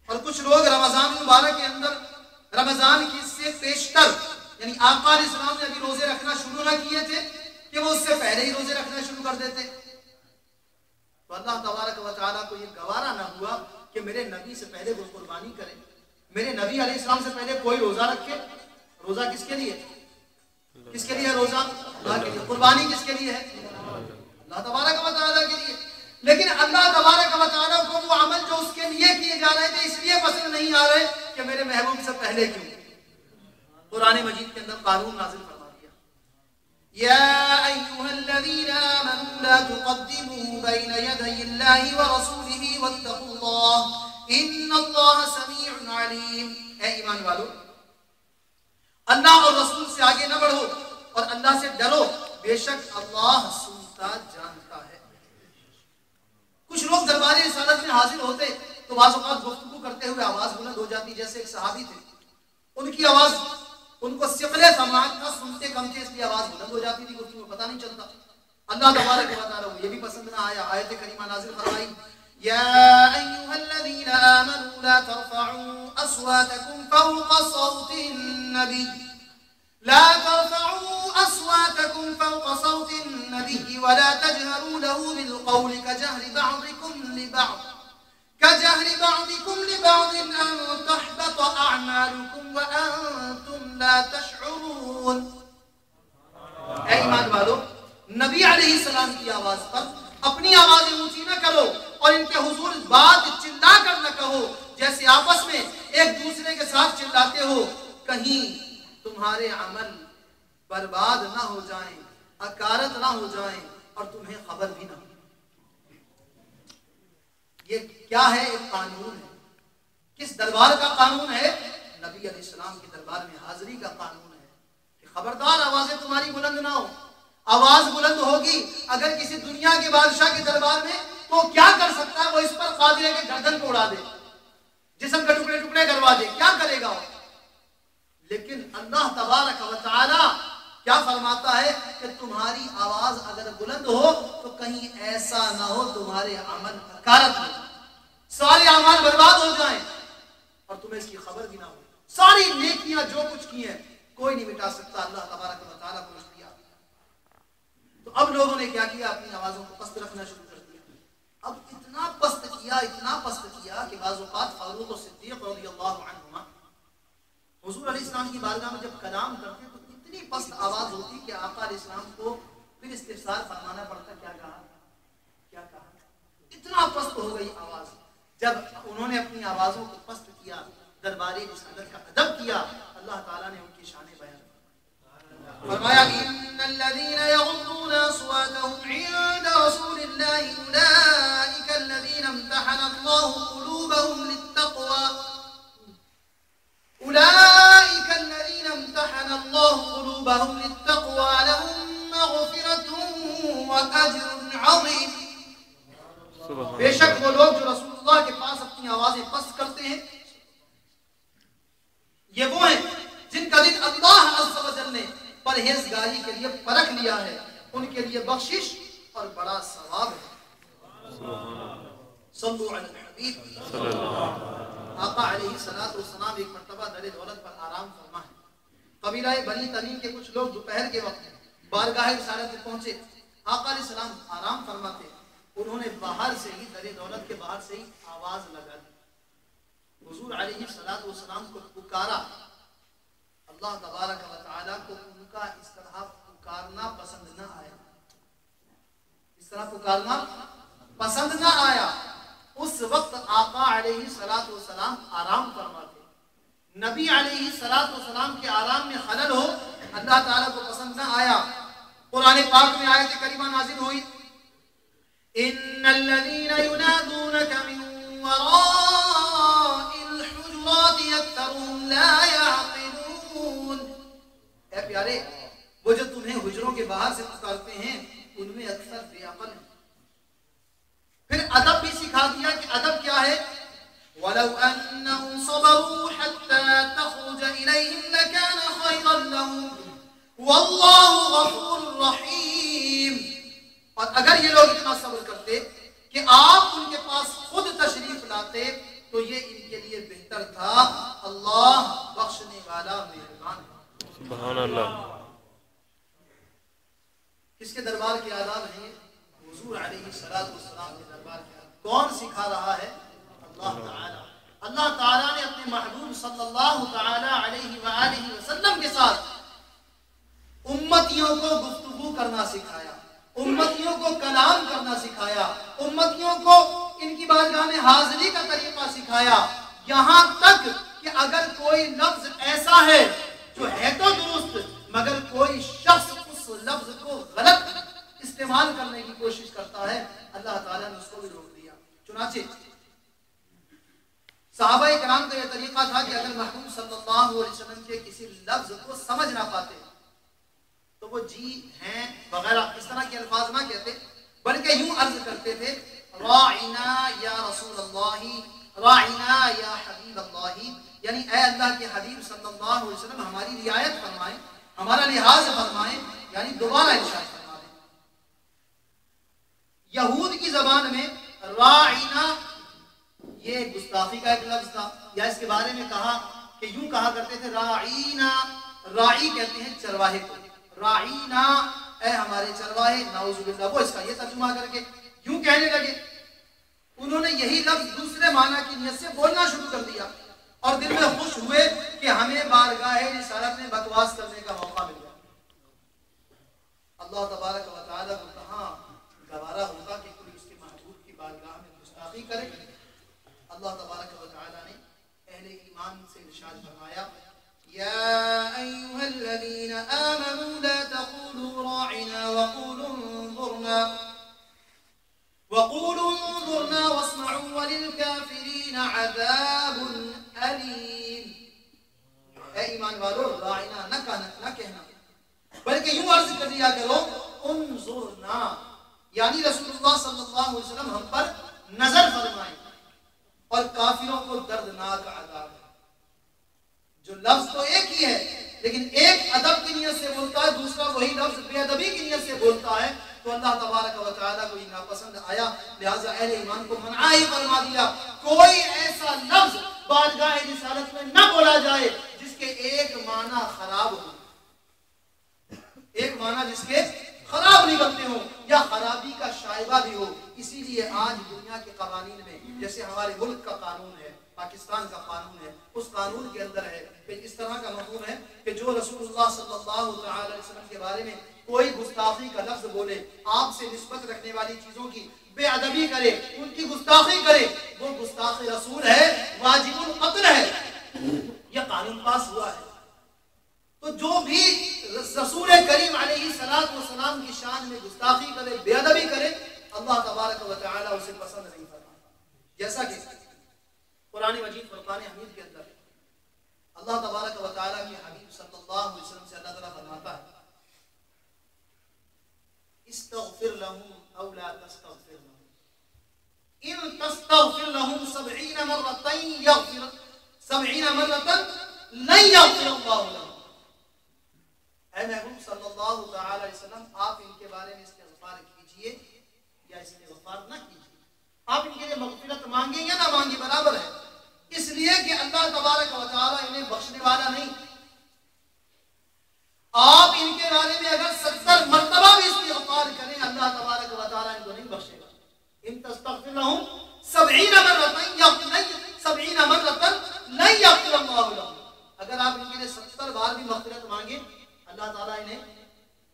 اور کچھ لوگ رمضان مبارک کے اندر رمضان کی سے پیشتر، یعنی آقا علیہ السلام نے ابھی روزے رکھنا شروع نہ کیے تھے کہ وہ اس سے پہلے ہی روزے رکھنا شروع کر دیتے۔ تو اللہ تبارک و تعالیٰ کو یہ گوارا نہ ہوا کہ میرے نبی سے پہلے وہ قربانی کرے، میرے نبی علیہ السلام سے پہلے کوئی روزہ رکھے۔ روزہ کس کے لیے؟ کس کے لیے ہے روزہ؟ اللہ کے لیے۔ قربانی کس کے لیے ہے؟ اللہ تبارک و تعالیٰ کے لیے۔ لیکن اللہ تبارک و تعالیٰ کو وہ عمل جو اس کے لیے کیے جا رہے تھے اس لیے پسند نہیں آ رہے کہ میرے محبوب سے پہلے کیوں۔ قرآن مجید کے اندر قانون نازل فرما دیا، یا ایھا الذین آمنوا لا تقدموا بین یدی اللہ ورسولہ واتقوا اللہ ان اللہ سمیع علیم۔ اے ایمان والو، اللہ اور رسول سے آگے نہ بڑھو اور اللہ سے ڈرو، بے شک اللہ سنتا جانتا ہے۔ کچھ لوگ دربار رسالت میں حاضر ہوتے تو بعض اوقات گفتگو کرتے ہوئے آواز بلند ہو جاتی، جیسے ایک صحابی تھے، ان کی آواز ان کو ثقل سماعت تھا، سنتے کم تھے اس لیے آواز بلند ہو جاتی تھی، گفتگو پتہ نہیں چلتا۔ اللہ تبارک و تعالیٰ کو یہ بھی پسند نہ آیا، آیت کریمہ نازل فرمائی یا ایھا الذین آمنوا لا ترفعوا اصواتکم فوق صوت النبی لا ترفعوا اصواتکم فوق صوت النبی ولا تجهروا له بالقول كجهر بعضكم لبعض أن تحبط أعمالكم وأنتم لا تشعرون۔ اے ایمان والو، نبی علیہ السلام کی آواز پر اپنی آوازیں اونچی نہ کرو اور ان کے حضور بات چلا کر نہ کہو جیسے آپس میں ایک دوسرے کے ساتھ چلاتے ہو، کہیں تمہارے عمل برباد نہ ہو جائیں، اکارت نہ ہو جائیں اور تمہیں خبر بھی نہ ہو۔ یہ کیا ہے؟ ایک قانون ہے۔ کس دربار کا قانون ہے؟ نبی علیہ السلام کے دربار میں حاضری کا قانون ہے کہ خبردار آوازیں تمہاری بلند نہ ہو۔ آواز بلند ہوگی اگر کسی دنیا کے بادشاہ کے دربار میں تو کیا کر سکتا ہے؟ وہ اس پر قادر ہے کہ گردن کو اڑا دے، جسم کے ٹکڑے ٹکڑے کروا دے، کیا کرے گا وہ؟ لیکن اللہ تبارک و تعالی کیا فرماتا ہے کہ تمہاری آواز اگر بلند ہو تو کہیں ایسا نہ ہو تمہارے عمل حقارت ہو، سارے اعمال برباد ہو جائیں اور تمہیں اس کی خبر بھی نہ ہو۔ ساری نیکیاں جو کچھ کی ہیں کوئی نہیں مٹا سکتا، اللہ تبارک و تعالیٰ کو دیا۔ تو اب لوگوں نے کیا کیا؟ اپنی آوازوں کو پست رکھنا شروع کر دیا۔ اب اتنا پست کیا کہ بعض اوقات فاروق و صدیق رضی اللہ عنہما حضور علیہ السلام کی بارگاہ میں جب کلام کرتے تو اتنی پست آواز ہوتی کہ آقا علیہ السلام کو پھر استفسار فرمانا پڑتا، کیا کہا؟ اتنا پست ہو گئی آواز۔ جب انہوں نے اپنی آوازوں کو پست کیا، درباری رسالت کا ادب کیا، اللہ تعالیٰ نے ان کی شان بیان فرمایا ان الذين يغضون اصواتهم عند رسول الله اولئك الذين امتحن الله قلوبهم للتقوى لهم مغفرة واجر عظيم۔ بے شک وہ لوگ جو رسول اللہ کے پاس اپنی آوازیں پست کرتے ہیں یہ وہ ہیں جن کا دل اللہ عز و جل نے پرہیزگاری کے لیے پرکھ لیا ہے، ان کے لیے بخشش اور بڑا ثواب ہے۔ صلو علی الحبیب۔ آقا علیہ السلام ایک مرتبہ در دولت پر آرام فرما ہے۔ قبیلہ بنی تمیم کے کچھ لوگ دوپہر کے وقت بارگاہ رسالت میں پہنچے، آقا علیہ السلام آرام فرماتے، انہوں نے باہر سے ہی در دولت کے باہر سے ہی آواز لگا دی، حضور علیہ السلام کو پکارا۔ اللہ تبارک و تعالیٰ کو ان کا اس طرح پکارنا پسند نہ آیا، اس طرح پکارنا پسند نہ آیا۔ اس وقت آقا علیہ السلام آرام فرماتے، نبی علیہ السلام کے آرام میں خلل ہو اللہ تعالیٰ کو پسند نہ آیا۔ قرآن پاک میں آیت کریمہ نازل ہوئی ان الذين ينادونك من وراء الحجرات اكثرهم لا يعقلون۔ اے پیارے، وہ جو تمہیں حجروں کے باہر سے پکارتے ہیں ان میں اکثر بے عقل ہیں۔ پھر ادب بھی سکھا دیا کہ ادب کیا ہے، وَلَوْ أَنَّهُمْ صَبَرُوا حَتَّى تَخْرُجَ إِلَيْهِمْ لَكَانَ خَيْرًا لَهُمْ وَاللَّهُ غَفُورٌ رَحِيمٌ۔ اور اگر یہ لوگ اتنا صبر کرتے کہ آپ ان کے پاس خود تشریف لاتے تو یہ ان کے لیے بہتر تھا، اللہ بخشنے والا مہربان ہے۔ سبحان اللہ۔ کس کے دربار کے آداب ہیں؟ حضور علیہ السلام کے دربار کے آداب۔ کون سکھا رہا ہے؟ اللہ تعالیٰ۔ اللہ تعالیٰ نے اپنے محبوب صلی اللہ تعالی علیہ وآلہ وسلم کے ساتھ امتیوں کو گفتگو کرنا سکھایا، امتیوں کو کلام کرنا سکھایا، امتیوں کو ان کی بارگاہ میں حاضری کا طریقہ سکھایا، یہاں تک کہ اگر کوئی لفظ ایسا ہے جو ہے تو درست مگر کوئی شخص اس لفظ کو غلط استعمال کرنے کی کوشش کرتا ہے، اللہ تعالیٰ نے اس کو بھی روک دیا۔ چنانچہ صحابہ کرام کا یہ طریقہ تھا کہ اگر محبوب صلی اللہ علیہ وسلم کے کسی لفظ کو سمجھ نہ پاتے تو وہ جی ہیں وغیرہ اس طرح کے الفاظ نہ کہتے، بلکہ یوں عرض کرتے تھے راعنا یا رسول اللہ، راعنا یا حبیب اللہ، یعنی اے اللہ کے حبیب صلی اللہ علیہ وسلم ہماری رعایت فرمائیں، ہمارا لحاظ فرمائیں، یعنی دوبارہ ارشاد فرمائیں۔ یہود کی زبان میں راعنا یہ گستاخی کا ایک لفظ تھا، یا اس کے بارے میں کہا کہ یوں کہا کرتے تھے راعینا، راعی کہتے ہیں چرواہے کو، راعینا اے ہمارے چرواہے، نعوذ باللہ، وہ اس کا یہ ترجمہ کر کے یوں کہنے لگے۔ انہوں نے یہی لفظ دوسرے معنی کی نیت سے بولنا شروع کر دیا اور دل میں خوش ہوئے کہ ہمیں بارگاہ رسالت میں بکواس کرنے کا موقع مل گیا۔ اللہ تبارک و تعالیٰ کو کہاں گوارا ہوگا کہ کوئی اس کے محبوب کی بارگاہ میں گستاخی کرے۔ اللہ تبارک و تعالیٰ نے اہل ایمان سے ارشاد فرمایا یا ایھا الذین آمنوا لا تقولوا راعنا وقولوا انظرنا واسمعوا وللکافرین عذاب علیم۔ اے ایمان والو، راعنا نہ کہنا بلکہ یوں عرض کر دیا کرو انظرنا، یعنی رسول اللہ صلی اللہ علیہ وسلم ہم پر نظر فرمائیں، اور کافروں کو دردناک عذاب ہے۔ جو لفظ تو ایک ہی ہے لیکن ایک ادب کی نیت سے بولتا ہے، دوسرا وہی لفظ بے ادبی کی نیت سے بولتا ہے، تو اللہ تبارک و تعالیٰ کو یہ ناپسند آیا، لہٰذا اہل ایمان کو منع ہی فرما دیا کوئی ایسا لفظ بارگاہ رسالت میں نہ بولا جائے جس کے ایک معنی خراب ہو، ایک معنی جس کے خراب نکلتے ہوں یا خرابی کا شائبہ بھی ہو۔ اسی لیے آج دنیا کے قوانین میں جیسے ہمارے ملک کا قانون ہے، پاکستان کا قانون ہے، اس قانون کے اندر ہے کہ اس طرح کا مفہوم ہے کہ جو رسول اللہ صلی اللہ علیہ وسلم کے بارے میں کوئی گستاخی کا لفظ بولے، آپ سے نسبت رکھنے والی چیزوں کی بے ادبی کرے، ان کی گستاخی کرے، وہ گستاخ رسول ہے، واجب القتل ہے، یہ قانون پاس ہوا ہے۔ تو جو بھی رسول کریم علیہ السلام کی شان میں گستاخی کرے، بے ادبی کرے، اللہ تبارک و تعالیٰ اسے پسند نہیں فرماتا۔ جیسا کہ قرآن مجید فرقان حمید کے اندر اللہ تبارک و تعالیٰ کے حبیب صلی اللہ علیہ وسلم سے اللہ تعالیٰ فرماتا ہے استغفر لهم او لا تستغفر لهم ان تستغفر لهم 70 مرة يغفر 70 مرة لن يغفر الله لهم۔ اے محبوب صلی اللہ تعالی علیہ وسلم، آپ ان کے بارے میں استغفار کیجئے یا استغفار نہ کیجئے، آپ ان کے لیے مغفرت مانگیں یا نہ مانگیں برابر ہے، اس لیے کہ اللہ تبارک و تعالی انہیں بخشنے والا نہیں۔ آپ ان کے بارے میں اگر 70 مرتبہ بھی استغفار کریں، اللہ تبارک و تعالی ان کو نہیں بخشے گا۔ ان تستغفر لهم 70 مرة لن يغفر الله لهم، اگر آپ ان کے لیے 70 بار بھی مغفرت مانگیں، اللہ تعالیٰ انہیں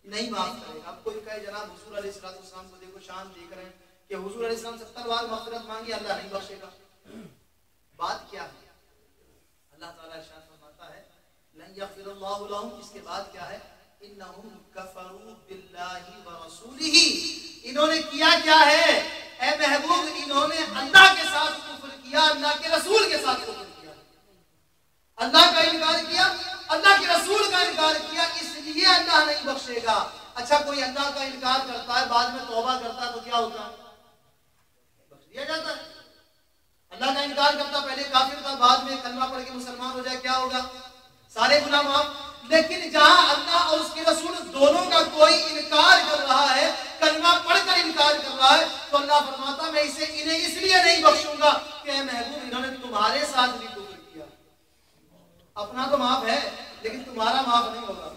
نہیں معاف کرے گا۔ اب کوئی کہے جناب حضور علیہ السلام کو دیکھو، شان دیکھ رہے ہیں کہ حضور علیہ السلام 70 بار مغفرت مانگی، اللہ نہیں بخشے گا۔ بات کیا ہے؟ اللہ تعالیٰ ارشاد فرماتا ہے لن یغفر اللہ لهم، اس کے بعد کیا ہے؟ انہم کفروا باللہ ورسولہ، انہوں نے کیا کیا ہے؟ اے محبوب، انہوں نے اللہ کے ساتھ کفر کیا، اللہ کے رسول کے ساتھ کفر کیا، اللہ کا انکار کیا، اللہ کے رسول کا انکار کیا، اس لیے اللہ نہیں بخشے گا۔ اچھا کوئی اللہ کا انکار کرتا ہے، بعد میں توبہ کرتا ہے تو کیا ہوتا ہے؟ بخش دیا جاتا ہے۔ اللہ کا انکار کرتا پہلے کافر تھا، بعد میں کلمہ پڑھ کے مسلمان ہو جائے، کیا ہوگا؟ سارے گناہ معاف۔ لیکن جہاں اللہ اور اس کے رسول دونوں کا کوئی انکار کر رہا ہے، کلمہ پڑھ کر انکار کر رہا ہے، تو اللہ فرماتا میں انہیں اس لیے نہیں بخشوں گا کہ اے محبوب انہوں نے تمہارے ساتھ بھی کفر کیا، اپنا تو معاف ہے لیکن تمہارا معاف نہیں ہوگا۔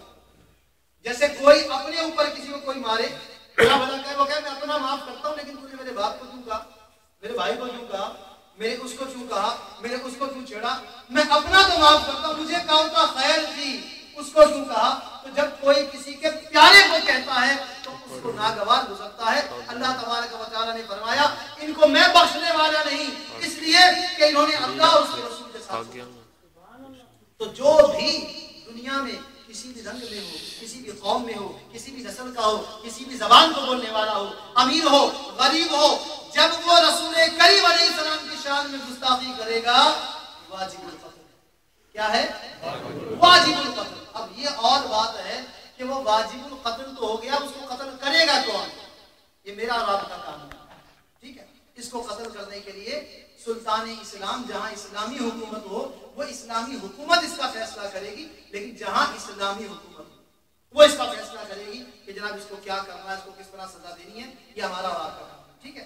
جیسے کوئی اپنے اوپر کسی کو کوئی مارے، بلا بلا کہے، وہ کہے میں اپنا معاف کرتا ہوں لیکن تم نے میرے باپ کو کیوں کہا، میرے بھائی کو کیوں کہا، میرے اس کو کیوں کہا، میرے اس کو کیوں چھیڑا، میں اپنا تو معاف کرتا ہوں، مجھے کہا ہوتا خیر تھی، اس کو کیوں کہا۔ تو جب کوئی کسی کے پیارے کو کہتا ہے تو اس کو ناگوار گزرتا ہے۔ اللہ تبارک و تعالیٰ نے فرمایا ان کو میں بخشنے والا نہیں، اس لیے کہ انہوں نے اللہ اور اس کے رسول کے ساتھ۔ تو جو بھی دنیا میں کسی بھی رنگ میں ہو، کسی بھی قوم میں ہو، کسی بھی نسل کا ہو، کسی بھی زبان کو بولنے والا ہو، امیر ہو غریب ہو، جب وہ رسول کریم علیہ السلام کی شان میں گستاخی کرے گا واجب القتل۔ کیا ہے؟ واجب القتل۔ اب یہ اور بات ہے کہ کہ وہ واجب القتل تو ہو گیا، اس کو قتل کرے گا کون؟ یہ میرا اور آپ کا کام ہے، ٹھیک ہے؟ اس کو قتل کرنے کے لیے سلطان اسلام جہاں اسلامی حکومت ہو وہ اسلامی حکومت اس کا فیصلہ کرے گی، لیکن جہاں اسلامی حکومت ہو وہ اس کا فیصلہ کرے گی کہ جناب اس کو کیا کرنا ہے، اس کو کس طرح سزا دینی ہے، یہ ہمارا اور آپ کا کام ہے، ٹھیک ہے؟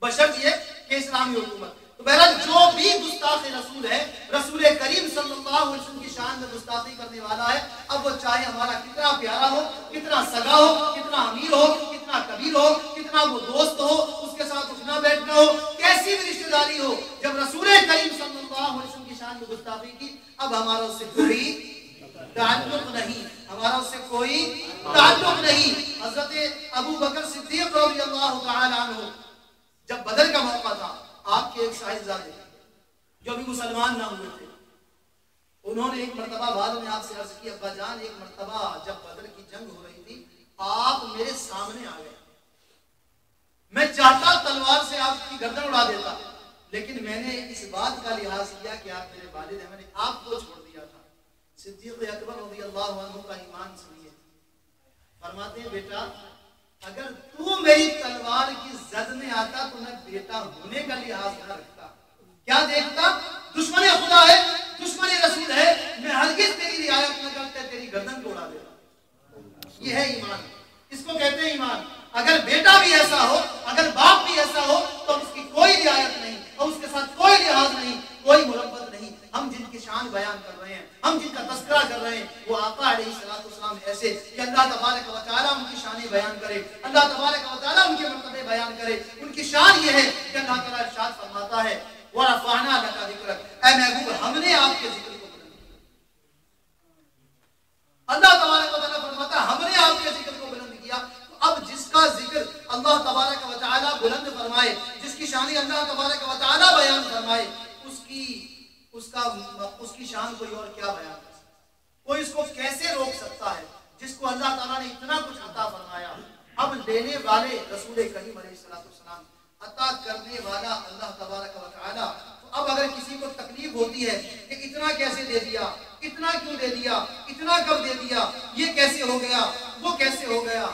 بشرط یہ کہ اسلامی حکومت۔ تو بہرحال جو بھی گستاخ رسول ہے، رسول کریم صلی اللہ علیہ وسلم کی شان میں گستاخی کرنے والا ہے، اب وہ چاہے ہمارا کتنا پیارا ہو، کتنا سگا ہو، کتنا امیر ہو، کتنا کبیر ہو، کتنا وہ دوست ہو، اس کے ساتھ اٹھنا بیٹھنا ہو، کیسی بھی رشتہ داری ہو، جب رسول کریم صلی اللہ علیہ وسلم کی شان میں گستاخی کی، اب ہمارا اس سے کوئی تعلق نہیں، ہمارا اس سے کوئی تعلق نہیں۔ حضرت ابو بکر صدیق رضی اللہ تعالی عنہ جب بدر کا موقع تھا، آپ کے ایک صاحبزادے جو ابھی مسلمان نہ ہوئے تھے، انہوں نے ایک مرتبہ بعد میں آپ سے عرض کی، ابا جان ایک مرتبہ جب بدر کی جنگ ہو رہی تھی، آپ میرے سامنے آ گئے، میں چاہتا تلوار سے آپ کی گردن اڑا دیتا، لیکن میں نے اس بات کا لحاظ کیا کہ آپ میرے والد ہیں، میں نے آپ کو چھوڑ دیا تھا۔ صدیق اکبر رضی اللہ عنہ کا ایمان سنیے، فرماتے ہیں بیٹا اگر تو میری تلوار کی زد میں آتا تو میں بیٹا ہونے کا لحاظ نہ رکھتا، کیا دیکھتا؟ دشمن خدا ہے، دشمن رسول ہے، میں ہرگز تیری رعایت نہ کرتے تیری گردن کو اڑا دیتا۔ یہ ہے ایمان، اس کو کہتے ہیں ایمان۔ اگر بیٹا بھی ایسا ہو، اگر باپ بھی ایسا ہو تو اس کی کوئی رعایت نہیں اور اس کے ساتھ کوئی لحاظ نہیں، کوئی مربت نہیں۔ ہم جن کی شان بیان کر رہے ہیں، ہم جن کا تذکرہ کر رہے ہیں، وہ آقا علیہ السلام ایسے کہ اللہ تبارک و تعالیٰ ان کی شانیں بیان کرے، اللہ تبارک و تعالیٰ ان کے مرتبے بیان کرے۔ ان کی شان یہ ہے کہ اللہ تعالیٰ ارشاد فرماتا ہے وَرَفَعْنَا لَكَ ذِكْرَكَ، اے محبوب ہم نے آپ کے ذکر کو بلند کیا۔ اللہ تبارک و تعالیٰ فرماتا ہے ہم نے آپ کے ذکر کو بلند کیا۔ تو اب جس کا ذکر اللہ تبارک و تعالیٰ بلند فرمائے، جس کی شانی اللہ تبارک و تعالیٰ بیان فرمائے، اس کی شان کوئی اور کیا بیان کر سکتا ہے؟ کوئی اس کو کیسے روک سکتا ہے جس کو اللہ تعالیٰ نے اتنا کچھ عطا فرمایا؟ اب لینے والے رسول کریم علیہ السلام، عطا کرنے والا اللہ تبارک و تعالیٰ۔ تو اب اگر کسی کو تکلیف ہوتی ہے کہ اتنا کیسے دے دیا، اتنا کیوں دے دیا، اتنا کب دے دیا، یہ کیسے ہو گیا، وہ کیسے ہو گیا،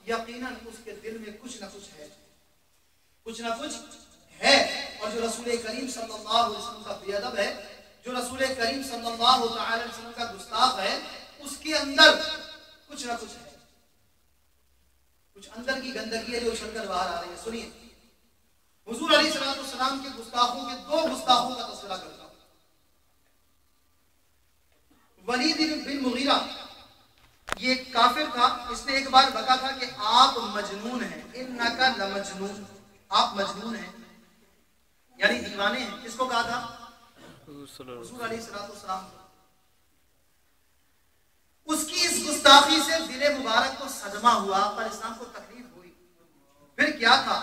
یقیناً اس کے دل میں کچھ نہ کچھ ہے، کچھ نہ کچھ ہے۔ اور جو رسول کریم صلی اللہ علیہ وسلم کا بے ادب ہے، جو رسول کریم صلی اللہ علیہ وسلم کا گستاخ ہے، اس کے اندر کچھ نہ کچھ ہے، کچھ اندر کی گندگی ہے جو اچھل کر باہر آ رہی ہے۔ سنیے حضور علیہ السلام کے گستاخوں کے دو گستاخوں کا تذکرہ کرتا ہوں۔ ولید بن مغیرہ یہ ایک کافر تھا، اس نے ایک بار بکا تھا کہ آپ مجنون ہیں، انکا لمجنون، آپ مجنون ہیں، یعنی دیوانے ہیں۔ کس کو کہا تھا؟ حضور علیہ السلام۔ اس کی اس گستاخی سے دل مبارک کو صدمہ ہوا، پر اسلام کو تکلیف ہوئی۔ پھر کیا تھا؟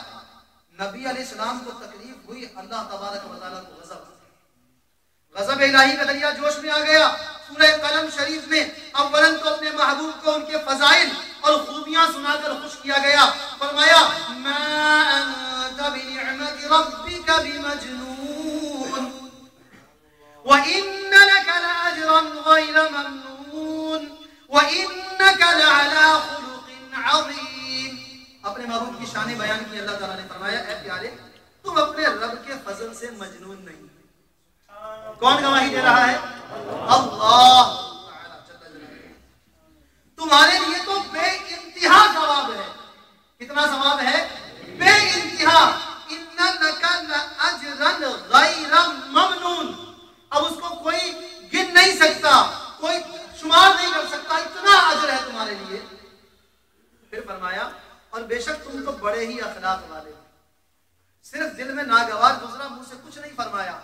نبی علیہ السلام کو تکلیف ہوئی، اللہ تبارک و تعالیٰ کو غضب الہی کا دریا جوش میں آ گیا۔ سورہ قلم شریف میں اولاً تو اپنے محبوب کو ان کے فضائل اور خوبیاں سنا کر خوش کیا گیا، فرمایا ما انت بنعمت ربک بمجنون وان لك لاجرا غیر ممنون وانك لعلى خلق عظیم۔ اپنے محبوب کی شان بیان کی اللہ تعالیٰ نے فرمایا اے پیارے تم اپنے رب کے فضل سے مجنون نہیں۔ کون گواہی دے رہا ہے؟ اللہ۔ تمہارے لیے تو بے انتہا ثواب ہے۔ کتنا ثواب ہے؟ بے انتہا۔ انک لاجرا غیر ممنون، اب اس کو کوئی گن نہیں سکتا، کوئی شمار نہیں کر سکتا، اتنا اجر ہے تمہارے لیے۔ پھر فرمایا اور بے شک تم تو بڑے ہی اخلاق والے ہو۔ صرف دل میں ناگوار گزرا، منہ سے کچھ نہیں فرمایا،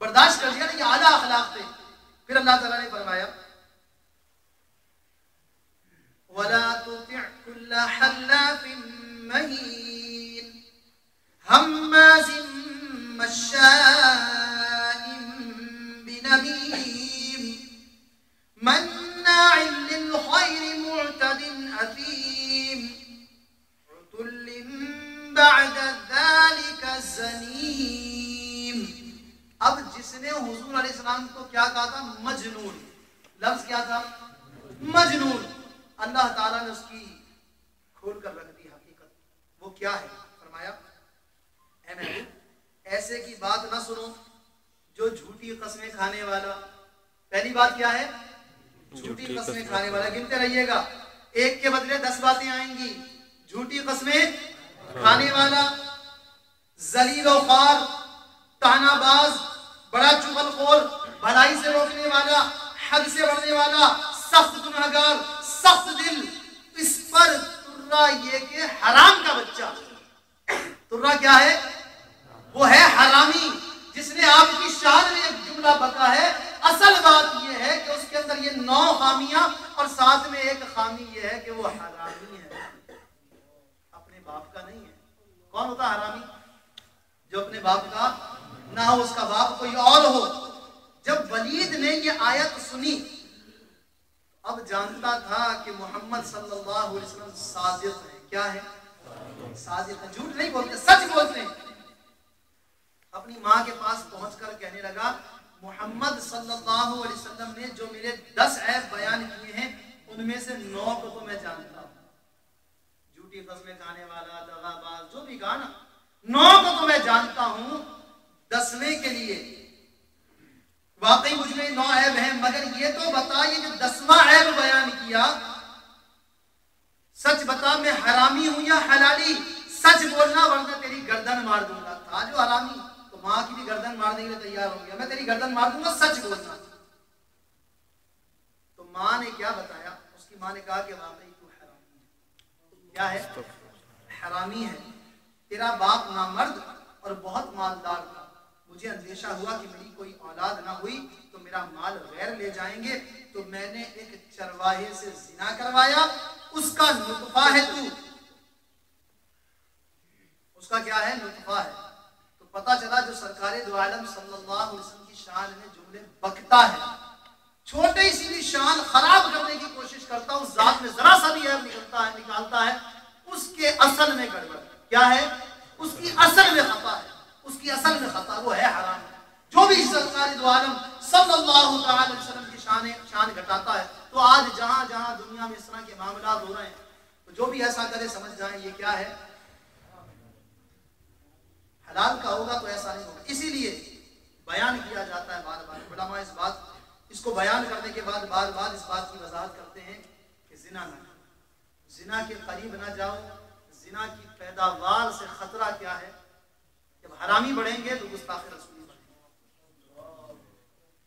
برداشت کر لیا، یہ اعلیٰ اخلاق تھے۔ پھر اللہ تعالیٰ نے فرمایا وَلَا تُطِعْ كُلَّ حَلَّافٍ مَّهِينٍ هَمَّازٍ مَّشَّاءٍ بِنَمِيمٍ مَّنَّاعٍ لِّلْخَيْرِ مُعْتَدٍ أَثِيمٍ عُتُلٍّ بَعْدَ ذَلِكَ زَنِيمٍ۔ اب جس نے حضور علیہ السلام کو کیا کہا تھا؟ مجنون۔ لفظ کیا تھا؟ مجنون۔ اللہ تعالیٰ نے اس کی کھول کر رکھ دی حقیقت. وہ کیا ہے؟ فرمایا اے محبوب ایسے کی بات نہ سنو جو جھوٹی قسمیں کھانے والا. پہلی بات کیا ہے؟ جھوٹی قسمیں کھانے والا. گنتے رہیے گا, ایک کے بدلے 10 باتیں آئیں گی. جھوٹی قسمیں کھانے والا, ذلیل و خوار, طعنہ باز, بڑا چغل خور, بھلائی سے روکنے والا, حد سے بڑھنے والا, سخت گنہگار, سخت دل. اس پر ترا یہ کہ حرام کا بچہ. ترا کیا ہے؟ وہ ہے حرامی جس نے آپ کی شان میں ایک جملہ بکا ہے. اصل بات یہ ہے کہ اس کے اندر یہ 9 خامیاں اور ساتھ میں ایک خامی یہ ہے کہ وہ حرامی ہے, اپنے باپ کا نہیں ہے. کون ہوتا حرامی؟ جو اپنے باپ کا نہ ہو, اس کا باپ کوئی اور ہو. جب ولید نے یہ آیت سنی اب جانتا تھا کہ محمد صلی اللہ علیہ وسلم صادق ہے. کیا ہے؟ صادق ہے, جھوٹ نہیں بولتے, سچ بولتے ہیں. اپنی ماں کے پاس پہنچ کر کہنے لگا محمد صلی اللہ علیہ وسلم نے جو میرے 10 عیب بیان کیے ہیں ان میں سے 9 کو تو میں جانتا ہوں. جھوٹی قسمیں کھانے والا, دغا باز, جو بھی کہا نا, 9 کو تو میں جانتا ہوں. 10ویں کے لیے واقعی مجھ میں 9 عیب ہیں, مگر یہ تو بتا یہ جو 10واں عیب بیان کیا, سچ بتا میں حرامی ہوں یا حلالی. سچ بولنا ورنہ تیری گردن مار دوں گا. تھا جو حرامی تو ماں کی بھی گردن مارنے کے لیے تیار ہو گیا, میں تیری گردن مار دوں گا, سچ بولنا. تو ماں نے کیا بتایا؟ اس کی ماں نے کہا کہ واقعی تو حرامی ہے. کیا ہے؟ حرامی ہے. تیرا باپ نامرد اور بہت مالدار تھا. مجھے اندیشہ ہوا کہ میری کوئی اولاد نہ ہوئی تو میرا مال غیر لے جائیں گے, تو میں نے ایک چرواہے سے زنا کروایا. اس کا نطفہ ہے تو, اس کا کیا ہے؟ نطفہ ہے. تو پتا چلا جو سرکار دو عالم صلی اللہ علیہ وسلم کی شان میں جملے بکتا ہے, چھوٹی سی بھی شان خراب کرنے کی کوشش کرتا, اس ذات میں ذرا سا بھی عیب نکالتا ہے, اس کے اصل میں گڑبڑ. کیا ہے؟ اس کی اصل میں خطا ہے. اس کی اصل میں خطا وہ ہے حرام. جو بھی سرکار دو عالم صلی اللہ تعالی علیہ وسلم کی شان گھٹاتا ہے, تو آج جہاں جہاں دنیا میں اس طرح کے معاملات ہو رہے ہیں, تو جو بھی ایسا کرے سمجھ جائیں یہ کیا ہے؟ حلال کا ہوگا تو ایسا نہیں ہوگا. اسی لیے بیان کیا جاتا ہے بار بار. علماء اس کو بیان کرنے کے بعد بار بار اس بات کی وضاحت کرتے ہیں کہ زنا نہ کرو, زنا کے قریب نہ جاؤ. زنا کی پیداوار سے خطرہ کیا ہے؟ جب حرامی بڑھیں گے تو گستاخ رسول بڑھیں گے.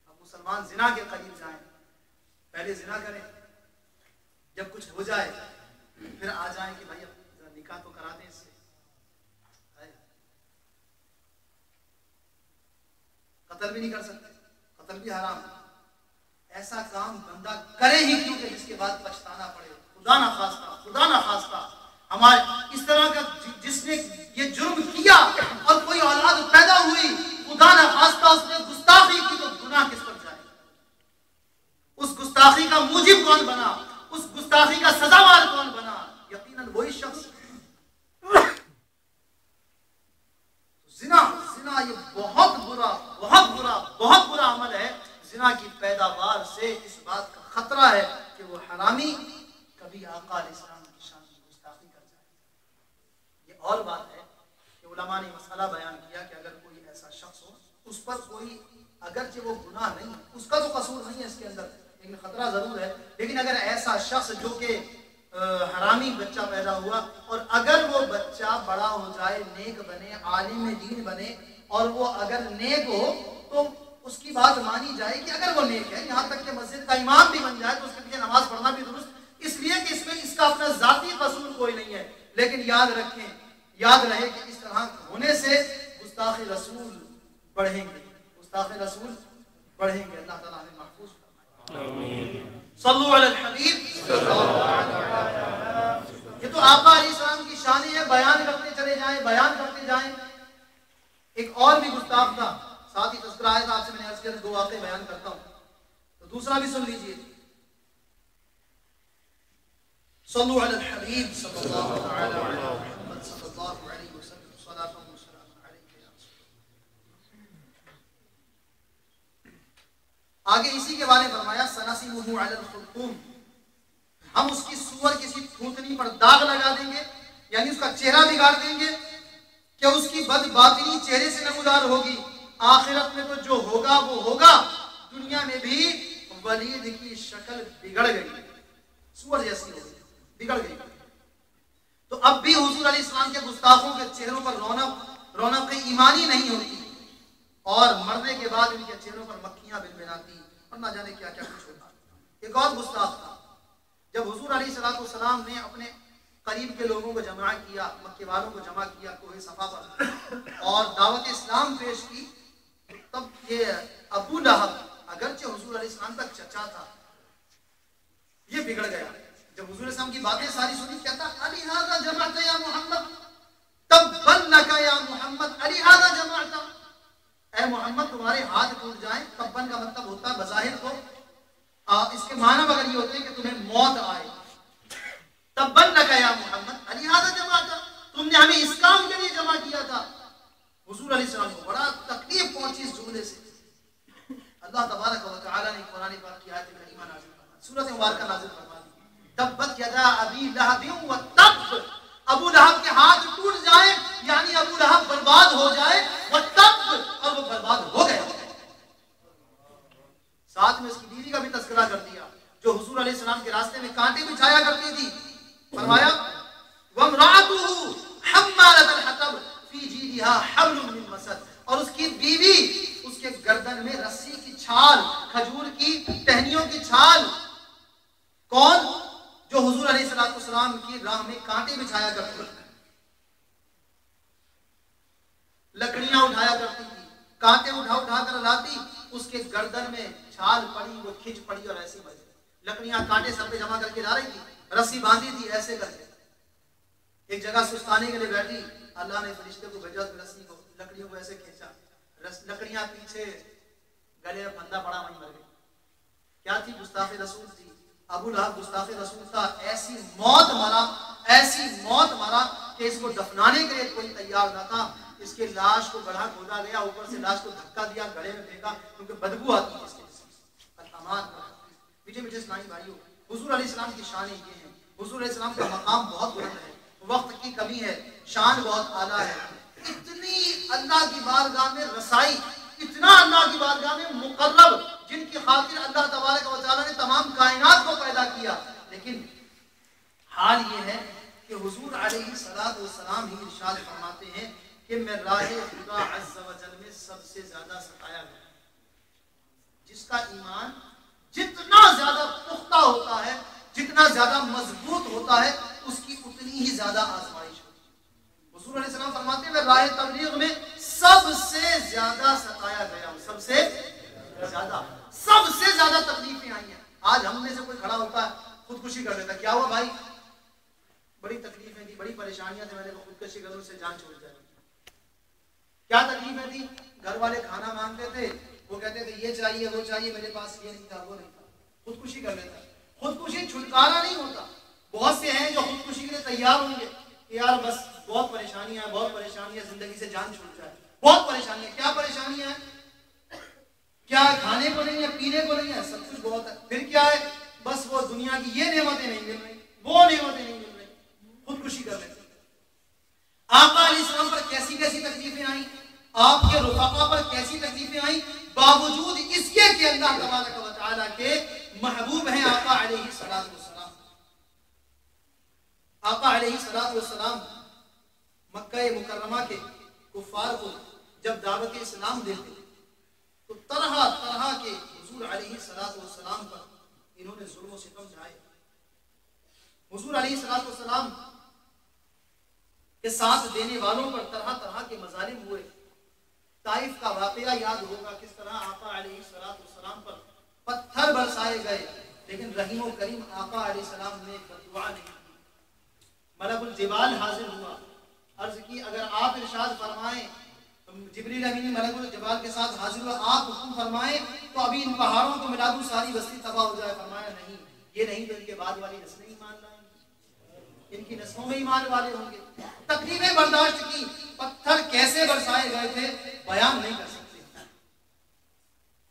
اب مسلمان زنا کے قریب جائیں, پہلے زنا کریں, جب کچھ ہو جائے پھر آ جائیں کہ بھائی اب نکاح تو کرا دیں اس سے. قتل بھی نہیں کر سکتے, قتل بھی حرام. ایسا کام بندہ کرے ہی کیوں کہ جس کے بعد پچھتانا پڑے. خدا نہ خواستہ ہمارے اس طرح کا جس نے یہ جرم کیا اور کوئی اولاد پیدا ہوئی, خدا نہ خواستہ اس نے گستاخی کی, تو گناہ کس پر جائے؟ اس گستاخی کا موجب کون بنا؟ اس گستاخی کا سزاوار کون بنا؟ یقیناً وہی شخص. زنا یہ بہت برا عمل ہے. زنا کی پیداوار سے اس بات کا خطرہ ہے کہ وہ حرامی کبھی آقا علیہ السلام کی شان میں گستاخی کر جائے. یہ اور بات ہے کہ علماء نے مسئلہ بیان کیا کہ اگر کوئی ایسا شخص ہو, اس پر کوئی اگرچہ وہ گناہ نہیں, اس کا تو قصور نہیں ہے اس کے اندر, لیکن خطرہ ضرور ہے. لیکن اگر ایسا شخص جو کہ حرامی بچہ پیدا ہوا, اور اگر وہ بچہ بڑا ہو جائے, نیک بنے, عالم دین بنے, اور وہ اگر نیک ہو تو اس کی بات مانی جائے کہ اگر وہ نیک ہے, یہاں تک کہ مسجد کا امام بھی بن جائے تو اس کے پیچھے نماز پڑھنا بھی درست, اس لیے کہ اس میں اس کا اپنا ذاتی قصور کوئی نہیں ہے. لیکن یاد رہے کہ اس طرح ہونے سے گستاخ رسول بڑھیں گے. اللہ تعالیٰ ہمیں محفوظ فرمائے. صلو علی الحبیب. یہ تو آقا علیہ السلام کی شان ہے, بیان کرتے چلے جائیں. ایک اور بھی گستاخ تھا, ساتھ ہی تذکرہ آیا تھا, آپ سے میں نے عرض کیا 2 واقعے بیان کرتا ہوں, تو دوسرا بھی سن لیجئے. صلو علی الحبیب صلی اللہ علیہ محمد صلی اللہ علیہ وسلم. صلاۃ و سلام علیک یا رسول اللہ. آگے اسی کے بارے میں فرمایا سنسمہ علی الخرطوم, ہم اس کی صور کسی تھوتنی پر داغ لگا دیں گے، یعنی اس کا چہرہ بگاڑ دیں گے کہ اس کی بد باطنی چہرے سے نمودار ہوگی، آخرت میں تو جو ہوگا وہ ہوگا، دنیا میں بھی ولید کی شکل بگڑ گئی، صور جیسی ہو گئی، بگڑ گئی۔ تو اب بھی حضور علیہ السلام کے گستاخوں کے چہروں پر رونق ایمانی نہیں ہوتی، اور مرنے کے بعد ان کے چہروں پر مکھیاں بنبناتی اور نہ جانے کیا کیا کچھ ہوتا۔ ایک اور گستاخ تھا، جب حضور علیہ السلام نے اپنے قریب کے لوگوں کو جمع کیا، مکے والوں کو جمع کیا کوہ صفا پر اور دعوت اسلام پیش کی، تب یہ ابو لہب اگرچہ حضور علیہ السلام کا چچا تھا، یہ بگڑ گیا۔ جب حضور علیہ السلام کی باتیں ساری سنی، کہتا علی ھذا جمعت یا محمد تبا لک یا محمد، علی ھذا جمعت، اے محمد تمہارے ہاتھ ٹوٹ جائیں۔ تبن کا مطلب ہوتا ہے بظاہر تو اس کے معنی مگر یہ ہوتے ہیں کہ تمہیں موت آئے۔ تبن لک یا محمد علی ھذا جمعت، تم نے ہمیں اس کام کے لیے جمع کیا تھا۔ حضور علیہ السلام کو بڑا تکلیف پہنچی اس جملے سے۔ اللہ تبارک و تعالی نے قرآن پاک کی آیت کریمہ نازل فرمائی، سورۃ مبارکہ نازل فرمائی، تبت یدا ابی لہب وتب، ابو لہب کے ہاتھ ٹوٹ جائے یعنی ابو لہب برباد ہو جائے، وتب، اور وہ برباد ہو گیا۔ ساتھ میں اس کی بیوی کا بھی تذکرہ کر دیا جو حضور علیہ السلام کے راستے میں کانٹے بچھایا کرتی تھی، فرمایا وامرأته حمالۃ الحطب فی جیدها حبل من مسد، اور اس کی بیوی اس کے گردن میں رسی کی چھال، کھجور کی ٹہنیوں کی چھال، کون؟ جو حضور علیہ السلام کی راہ میں کانٹے بچھایا کرتی تھی، لکڑیاں اٹھایا کرتی تھی، کانٹے اٹھا کر لاتی، اس کے گردن میں چھال پڑی، وہ کھچ پڑی اور ایسی مر گئی۔ لکڑیاں کانٹے سر پہ جمع کر کے لا رہی تھی، رسی باندھی تھی، ایسے کر کے ایک جگہ سستانے کے لیے بیٹھی، اللہ نے فرشتے کو بھیجا، رسی کو لکڑیوں کو ایسے کھینچا، لکڑیاں پیچھے گلے میں پھندا پڑا، وہیں مر گئی۔ کیا تھی؟ گستاخ رسول تھی۔ ابو لہب گستاخ رسول تھا، ایسی موت مرا کہ اس کو دفنانے کے لیے کوئی تیار نہ تھا۔ اس کے لاش کو گڑھا کھودا گیا، اوپر سے لاش کو دھکا دیا، گڑھے میں پھینکا کیونکہ بدبو آتی ہے اس کے جسم۔ میٹھے میٹھے اسلامی بھائیوں، حضور علیہ السلام کی شان یہ ہیں، حضور علیہ السلام کا مقام بہت بلند ہے، وقت کی کمی ہے، شان بہت اعلیٰ ہے، اتنی اللہ کی بارگاہ میں رسائی، اتنا اللہ کی بارگاہ میں مقرب، جن کی خاطر اللہ تبارک و تعالیٰ نے تمام کائنات کو پیدا کیا، لیکن حال یہ ہے کہ حضور علیہ السلام ہی ارشاد فرماتے ہیں کہ میں راہ خدا عز و جل میں سب سے زیادہ ستایا گیا۔ جس کا ایمان جتنا زیادہ پختہ ہوتا ہے، جتنا زیادہ مضبوط ہوتا ہے، اس کی اتنی ہی زیادہ آزمائش ہوتی ہے۔ حضور علیہ السلام فرماتے ہیں میں راہ تبلیغ میں سب سے زیادہ ستایا گیا ہوں، سب سے زیادہ تکلیفیں آئی ہیں۔ آج ہم میں سے کوئی کھڑا ہوتا ہے خودکشی کر لیتا، کیا ہوا بھائی؟ بڑی تکلیفیں تھی، بڑی پریشانیاں تھیں، میں نے خودکشی کروں سے جان چھوڑ جائے۔ کیا تکلیفیں تھی؟ گھر والے کھانا مانگتے تھے، وہ کہتے تھے یہ چاہیے وہ چاہیے، میرے پاس یہ نہیں تھا وہ نہیں تھا، خودکشی کر لیتا۔ خودکشی چھٹکارا نہیں ہوتا۔ بہت سے ہیں جو خودکشی کے لیے تیار ہوں گے کہ یار بس بہت پریشانیاں زندگی سے جان چھوٹ جائے، بہت پریشانیاں۔ کیا پریشانیاں ہیں؟ کیا کھانے کو نہیں ہے، پینے کو نہیں ہے، سب کچھ بہت ہے، پھر کیا ہے؟ بس وہ دنیا کی یہ نعمتیں نہیں مل رہی، وہ نعمتیں نہیں مل رہی، خودکشی کر لیتے۔ آقا علیہ السلام پر کیسی کیسی تکلیفیں آئیں، آپ کے رفقا پر کیسی تکلیفیں آئیں، باوجود اس کے کہ اللہ تبارک و تعالیٰ کے محبوب ہیں آقا علیہ السلام۔ آقا علیہ السلام مکہ مکرمہ کے کفار کو جب دعوت اسلام دیتے تو طرح طرح کے حضور علیہ السلام پر انہوں نے ظلم و ستم ڈھائے۔ حضور علیہ السلام کے ساتھ دینے والوں پر طرح طرح کے مظالم ہوئے۔ طائف کا واقعہ یاد ہوگا، کس طرح آقا علیہ السلام پر پتھر برسائے گئے، لیکن رحیم و کریم آقا علیہ السلام نے بددعا نہیں کی۔ ملک الجبال حاضر ہوا، عرض کی اگر آپ ارشاد فرمائیں، جبریل امین ملک الجبال کے ساتھ حاضر ہوا، آپ حکم فرمائیں تو ابھی ان پہاڑوں کو ملا دوں، ساری بستی تباہ ہو جائے۔ فرمایا نہیں، یہ نہیں تو ان کے بعد والی نسلیں ایمان لائیں گی، ان کی نسلوں میں ایمان والے ہوں گے۔ تکلیفیں برداشت کی، پتھر کیسے برسائے گئے تھے بیان نہیں کر سکتے،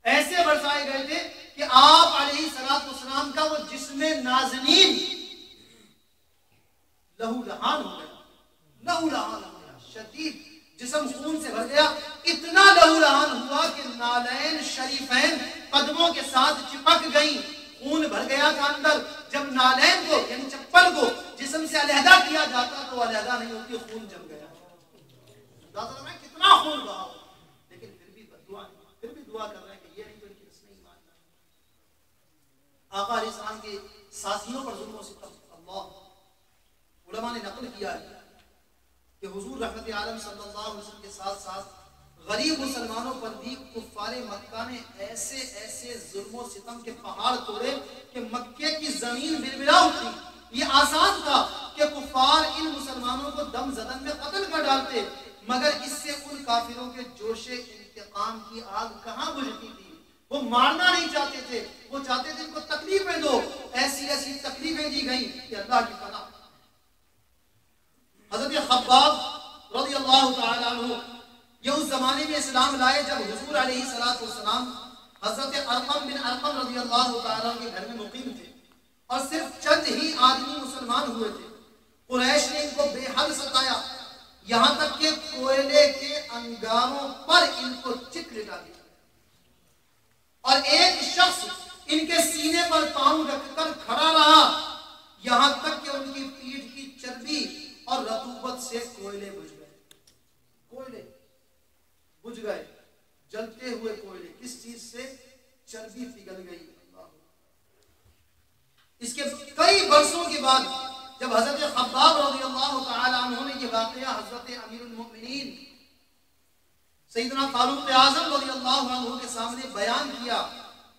ایسے برسائے گئے تھے کہ آپ علیہ السلام کا وہ جسم نازنین لہو لہان ہو گیا، لہو لہان ہو گیا، شدید جسم خون سے بھر گیا، اتنا لہو لہان ہوا کہ نالین شریفین قدموں کے ساتھ چپک گئیں، خون بھر گیا تھا اندر. جب نالین کو یعنی چپل کو جسم سے علیحدہ کیا جاتا تو علیحدہ نہیں ہوتی، خون جم گیا. اندازہ میں کتنا خون بہا ہو، لیکن پھر بھی دعا نہیں، پھر بھی دعا کر رہے ہیں کہ یہ نہیں تو ان کی رسم ایمان. آقا علیہ السلام کے ساتھیوں پر ظلم و ستم. اللہ علماء نے نقل کیا ہے کہ حضور رحمت عالم صلی اللہ علیہ وسلم کے ساتھ ساتھ غریب مسلمانوں پر بھی کفار مکہ نے ایسے ایسے ظلم و ستم کے پہاڑ توڑے کہ مکے کی زمین بلبلا اٹھی. یہ آسان تھا کہ کفار ان مسلمانوں کو دم زدن میں قتل کر ڈالتے، مگر اس سے ان کافروں کے جوش انتقام کی آگ کہاں بجھتی تھی. وہ مارنا نہیں چاہتے تھے، وہ چاہتے تھے ان کو تکلیفیں دو. ایسی ایسی تکلیفیں دی گئیں کہ اللہ کی پناہ. حضرت خباب رضی اللہ تعالی عنہ یہ اس زمانے میں اسلام لائے جب حضور علیہ السلام حضرت ارقم بن ارقم رضی اللہ تعالی عنہ کے گھر میں مقیم تھے اور صرف چند ہی آدمی مسلمان ہوئے تھے. قریش نے ان کو بے حد ستایا، یہاں تک کہ کوئلے کے انگاروں پر ان کو چت لٹا دیا اور ایک شخص ان کے سینے پر پاؤں رکھ کر کھڑا رہا، یہاں تک کہ ان کی پیٹھ کی چربی اور رطوبت سے کوئلے بجھ گئے. کوئلے بجھ گئے، جلتے ہوئے کوئلے. کس چیز سے؟ چربی پگھل گئی. اس کے کئی برسوں کے بعد جب حضرت خباب رضی اللہ تعالی عنہ نے یہ واقعہ حضرت امیر المؤمنین سیدنا فاروق اعظم رضی اللہ عنہ کے سامنے بیان کیا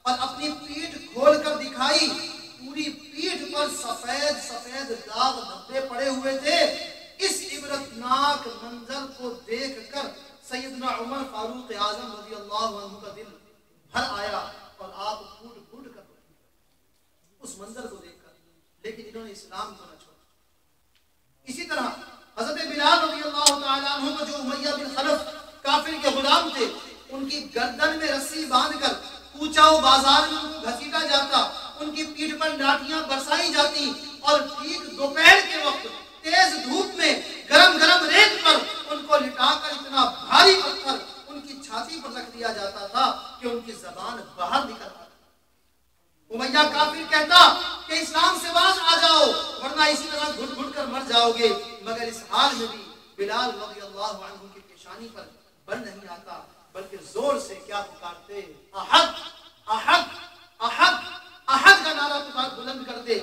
اور اپنی پیٹھ کھول کر دکھائی، پوری پیٹھ پر سفید سفید داغ دھبے پڑے ہوئے تھے. اس عبرتناک منظر کو دیکھ کر سیدنا عمر فاروق اعظم رضی اللہ عنہ کا دل بھر آیا اور آپ پھوٹ پھوٹ کر اس منظر کو دیکھ کر، لیکن انہوں نے اسلام کو نہ چھوڑا. اسی طرح حضرت بلال رضی اللہ تعالیٰ عنہ کو جو امیہ بن خلف کافر کے غلام تھے، ان کی گردن میں رسی باندھ کر کوچہ و بازار میں ان کو گھسیٹا جاتا، ان کی پیٹھ پر لاٹھیاں برسائی جاتی اور ٹھیک دوپہر کے وقت تیز دھوپ میں گرم گرم ریت پر ان کو لٹا کر اتنا بھاری پتھر ان کی چھاتی پر رکھ دیا جاتا تھا کہ ان کی زبان باہر نکل آتی. امیہ کافر کہتا کہ اسلام سے باز آ جاؤ ورنہ اسی طرح گھٹ گھٹ کر مر جاؤ گے، مگر اس حال میں بھی بلال رضی اللہ عنہ کی پیشانی پر بن نہیں آتا، بلکہ زور سے کیا پکارتے؟ احد احد احد احد کا نعرہ پکار بلند کرتے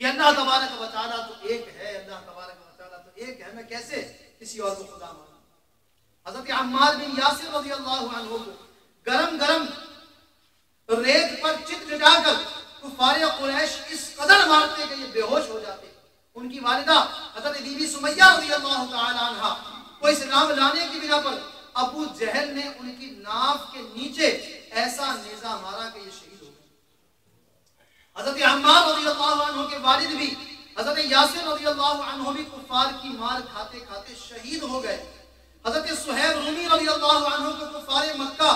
کہ اللہ تبارک و تعالیٰ تو ایک ہے، اللہ تبارک و تعالیٰ تو ایک ہے، میں کیسے کسی اور کو خدا مانوں. حضرت عمار بن یاسر رضی اللہ عنہ کو گرم گرم ریت پر چت لٹا کر کفار قریش اس قدر مارتے کہ یہ بے ہوش ہو جاتے. ان کی والدہ حضرت بی بی سمیہ رضی اللہ تعالی عنہا کو اسلام لانے کی بنا پر ابو جہل نے ان کی ناف کے نیچے ایسا نیزہ مارا کہ یہ شہید ہو گئے. حضرت عمار رضی اللہ عنہ کے والد بھی حضرت یاسر رضی اللہ عنہ بھی کفار کی مار کھاتے کھاتے شہید ہو گئے. حضرت سہیب رومی رضی اللہ عنہ کو کفار مکہ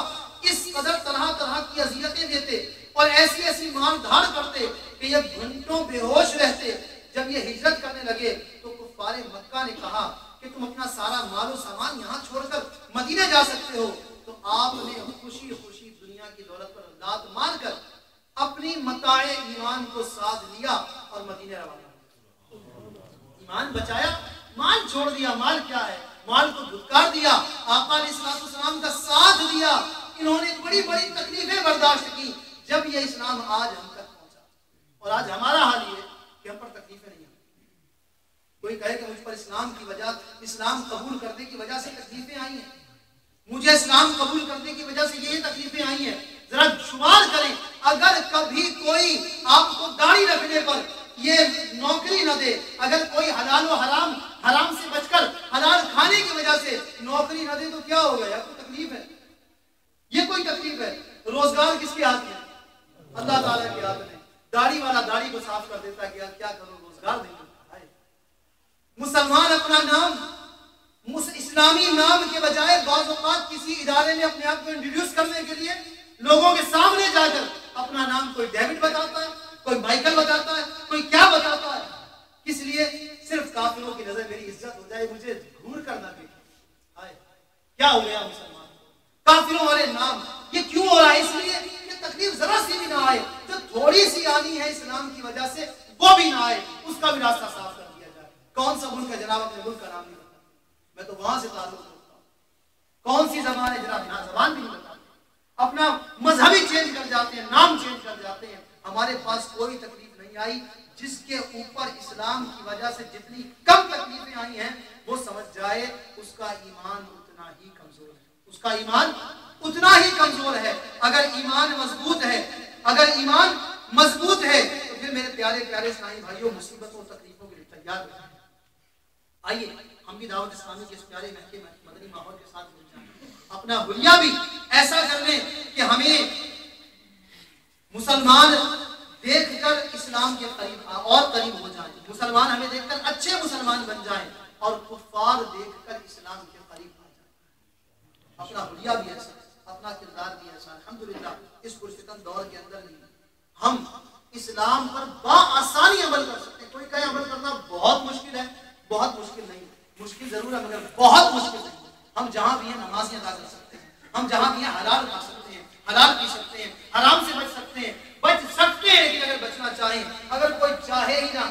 اس قدر طرح طرح کی اذیتیں دیتے اور ایسی ایسی مار دھاڑ کرتے کہ یہ گھنٹوں بے ہوش رہتے. جب یہ ہجرت کرنے لگے تو کفار مکہ نے کہا کہ تم اپنا سارا مال و سامان یہاں چھوڑ کر مدینے جا سکتے ہو. تو آپ نے خوشی خوشی دنیا کی دولت پر لات مار کر اپنی متاع ایمان کو ساتھ لیا اور مدینے روانہ. ایمان بچایا، مال چھوڑ دیا. مال کیا ہے؟ مال کو دھتکار دیا، آقا علیہ السلام کا ساتھ دیا. انہوں نے بڑی بڑی تکلیفیں برداشت کی جب یہ اسلام آج ہم تک پہنچا. اور آج ہمارا حال یہ ہے کہ ہم پر تکلیفیں نہیں آتی. کوئی کہے کہ مجھ پر اسلام کی وجہ، اسلام قبول کرنے کی وجہ سے تکلیفیں آئی ہیں، مجھے اسلام قبول کرنے کی وجہ سے یہ تکلیفیں آئی ہیں. ذرا شمار کریں، اگر کبھی کوئی آپ کو داڑھی رکھنے پر یہ نوکری نہ دے، اگر کوئی حلال و حرام سے بچ کر حلال کھانے کی وجہ سے نوکری نہ دے تو کیا ہوگا؟ یا کوئی تکلیف ہے؟ یہ کوئی تکلیف ہے؟ روزگار کس کے ہاتھ میں؟ اللہ تعالیٰ کے ہاتھ میں. داڑھی والا داڑھی کو صاف کر دیتا ہے، کیا کرو، روزگار نہیں ملتا ہے. مسلمان اپنا نام اسلامی نام کے بجائے بعض اوقات کسی ادارے میں اپنے آپ کو انٹروڈیوس کرنے کے لیے لوگوں کے سامنے جا کر اپنا نام کوئی ڈیوڈ بتاتا ہے، کوئی مائیکل بتاتا ہے، کوئی کیا بتاتا ہے. کس لیے؟ تھوڑی سی آنی ہے اسلام کی وجہ سے وہ بھی نہ آئے, اس کا بھی راستہ صاف کر دیا جائے. کون سا ملک ہے جناب اپنے ملک کا نام نہیں بتا, میں تو وہاں سے تعلق رکھتا ہوں. کون سی زبان ہے جناب, یہاں زبان بھی نہیں بتاتے, اپنا مذہبی چینج کر جاتے ہیں, نام چینج کر جاتے ہیں. ہمارے پاس کوئی تکلیف نہیں آئی, جس کے اوپر اسلام کی وجہ سے جتنی کم تکلیفیں آئی ہیں وہ سمجھ جائے اس کا ایمان اتنا ہی کمزور ہے, اس کا ایمان اتنا ہی کمزور ہے. اگر ایمان مضبوط ہے, اگر ایمان مضبوط ہے تو پھر میرے پیارے پیارے اسلامی بھائیوں مصیبتوں تکلیفوں کے لیے تیار رہیں. آئیے ہم بھی دعوت اسلامی کے اس پیارے مہکے مدنی ماحول کے ساتھ مل جائیں, اپنا حلیہ بھی ایسا کر لیں کہ ہمیں مسلمان دیکھ کر اسلام کے قریب اور قریب ہو جائیں, مسلمان ہمیں دیکھ کر اچھے مسلمان بن جائیں اور کفار دیکھ کر اسلام کے قریب آ جائیں. اپنا حلیہ بھی ایسا, اپنا کردار بھی ایسا. الحمدللہ اس پرفتن دور کے اندر نہیں ہم اسلام پر بآسانی عمل کر سکتے ہیں. کوئی کہے عمل کرنا بہت مشکل ہے, بہت مشکل نہیں, مشکل ضرور ہے مگر بہت مشکل نہیں. ہم جہاں بھی ہیں نمازیں ادا کر سکتے ہیں, ہم جہاں بھی ہیں حلال کھا سکتے ہیں, حلال پی سکتے ہیں, حرام سے بچ سکتے ہیں, بچ سکتے ہیں. لیکن اگر بچنا چاہیں, اگر کوئی چاہے ہی نہ,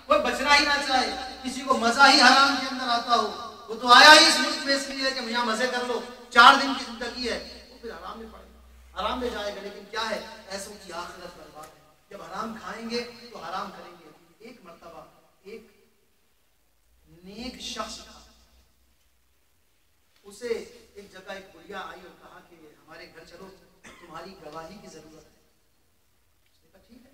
کوئی بچنا ہی نہ چاہے, کسی کو مزہ ہی حرام کے اندر آتا ہو, وہ تو آیا ہی اس ملک میں اس لیے کہ یہاں مزے کر لو, 4 دن کی زندگی ہے, وہ پھر حرام میں پڑے گا, حرام میں جائے گا. لیکن کیا ہے, ایسوں کی آخرت برباد ہے. جب حرام کھائیں گے تو حرام کریں گے. ایک مرتبہ ایک نیک شخص تھا, اسے ایک جگہ ایک بڑھیا آئی اور کہا کہ ہمارے گھر چلو, تمہاری گواہی کی ضرورت ہے. اس نے کہا ٹھیک ہے,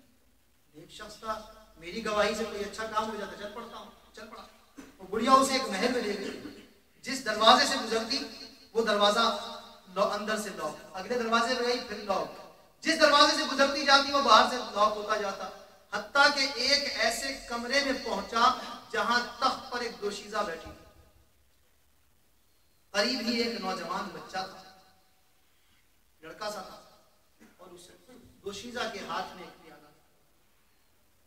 نیک شخص تھا, میری گواہی سے کوئی اچھا کام ہو جاتا, چل پڑتا ہوں. چل پڑا. وہ بڑھیا اسے ایک محل میں لے گئی, جس دروازے سے گزرتی وہ دروازہ اندر سے لاک, اگلے دروازے پہ گئی پھر لاک, جس دروازے سے گزرتی جاتی وہ باہر سے لاک ہوتا جاتا, حتیٰ کہ ایک ایسے کمرے میں پہنچا جہاں تخت پر ایک دوشیزہ بیٹھی تھی. قریب ہی ایک نوجوان بچہ تھا, لڑکا سا تھا, اور اس دوشیزہ کے ہاتھ میں ایک پیالہ تھا.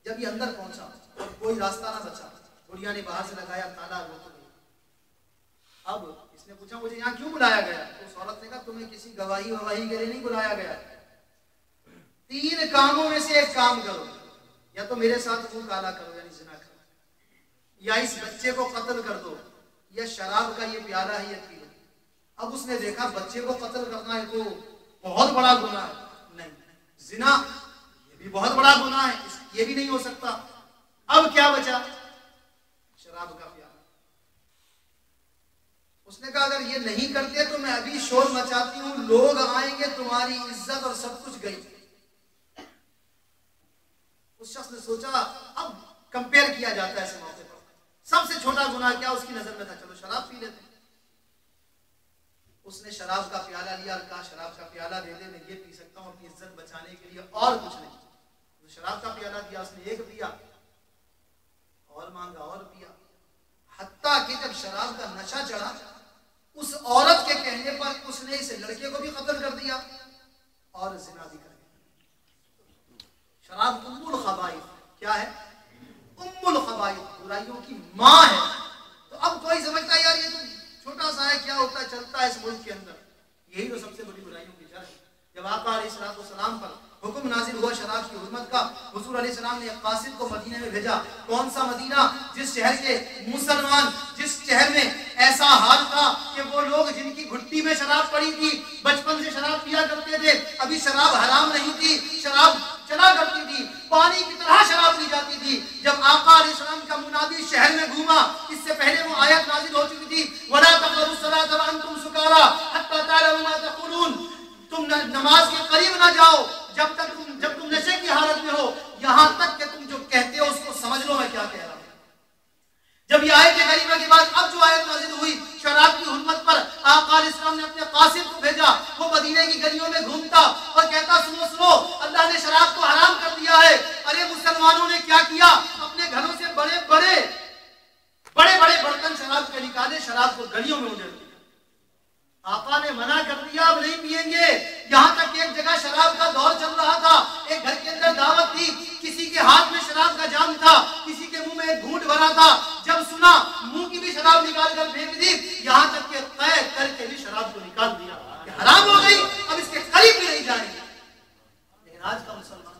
جب یہ اندر پہنچا اور کوئی راستہ نہ بچا, بڑھیا نے باہر سے لگایا تالا, وہ تو گئی. اب اس نے پوچھا مجھے یہاں کیوں بلایا گیا؟ تو اس عورت نے کہا تمہیں کسی گواہی وواہی کے لیے نہیں بلایا گیا, 3 کاموں میں سے ایک کام کرو, یا تو میرے ساتھ منہ کالا کرو یعنی زنا کرو, یا اس بچے کو قتل کر دو, یا شراب کا یہ پیالہ ہے یہ پی لو. اب اس نے دیکھا بچے کو قتل کرنا ہے تو بہت بڑا گناہ ہے, نہیں زنا یہ بھی بہت بڑا گناہ ہے, یہ بھی نہیں ہو سکتا. اب کیا بچا؟ شراب کا پیالہ. اس نے کہا اگر یہ نہیں کرتے تو میں ابھی شور مچاتی ہوں, لوگ آئیں گے, تمہاری عزت اور سب کچھ گئی. اس شخص نے سوچا اب کمپیئر کیا جاتا ہے ایسے موقع پر, سب سے چھوٹا گناہ کیا اس کی نظر میں تھا, چلو شراب پی لیتے. اس نے شراب کا پیالہ لیا اور کہا شراب کا پیالہ دے دے, میں یہ پی سکتا ہوں اپنی عزت بچانے کے لیے اور کچھ نہیں. شراب کا پیالہ دیا, اس نے ایک پیا, اور مانگا اور پیا, حتیٰ کہ جب شراب کا نشہ چڑھا اس عورت کے کہنے پر اس نے اس لڑکے کو بھی قتل کر دیا اور زنا بھی کر دیا. شراب ام الخبائث کیا ہے؟ ام الخبائث, برائیوں کی ماں ہے. تو اب کوئی سمجھتا ہے یار یہ تو چھوٹا سا ہے, کیا ہوتا ہے, چلتا ہے اس ملک کے اندر. یہی تو سب سے بڑی برائیوں کی جڑ ہے. جب آقا علیہ الصلوۃ والسلام پر حکم نازل ہوا شراب کی حرمت کا, حضور علیہ السلام نے ایک قاصد کو مدینے میں بھیجا. کون سا مدینہ؟ جس شہر کے مسلمان, جس شہر میں ایسا حال تھا کہ وہ لوگ جن کی گھٹی میں شراب پڑی تھی بچپن سے شراب پیا کرتے تھے, ابھی شراب حرام نہیں تھی, شراب چلا کرتی تھی, پانی کی طرح شراب پی جاتی تھی. جب آقا علیہ السلام کا منادی شہر میں گھوما, اس سے پہلے وہ آیت نازل ہو چکی تھی وَلَا تَقْرَبُوا الصَّلَاةَ وَأَنْتُمْ سُكَارَىٰ حَتَّىٰ تَعْلَمُوا مَا تَقُولُونَ, تم نماز کے قریب نہ جاؤ جب تم نشے کی حالت میں ہو, یہاں تک کہ تم جو کہتے ہو اس کو سمجھ لو میں کیا کہہ رہا ہوں. جب یہ آیت کریمہ کے بعد اب جو آیت نازل ہوئی شراب کی حرمت پر, آقا علیہ السلام نے اپنے قاصد کو بھیجا. وہ مدینے کی گلیوں میں گھومتا اور کہتا سنو اللہ نے شراب کو حرام کر دیا ہے. ارے مسلمانوں نے کیا کیا, اپنے گھروں سے بڑے بڑے برتن شراب کے نکالے, شراب کو گلیوں میں اڈیل دیا. آقا نے منع کر دیا اب نہیں پیئیں گے. یہاں تک کہ ایک جگہ شراب کا دور چل رہا تھا, ایک گھر کے اندر دعوت تھی, کسی کے ہاتھ میں شراب کا جام تھا, کسی کے منہ میں ایک گھونٹ بھرا تھا, جب سنا منہ کی بھی شراب نکال کر پھینک دی, یہاں تک کہ طے کر کے بھی شراب کو نکال دیا کہ حرام ہو گئی, اب اس کے قریب بھی نہیں جائیں گے. لیکن آج کا مسلمان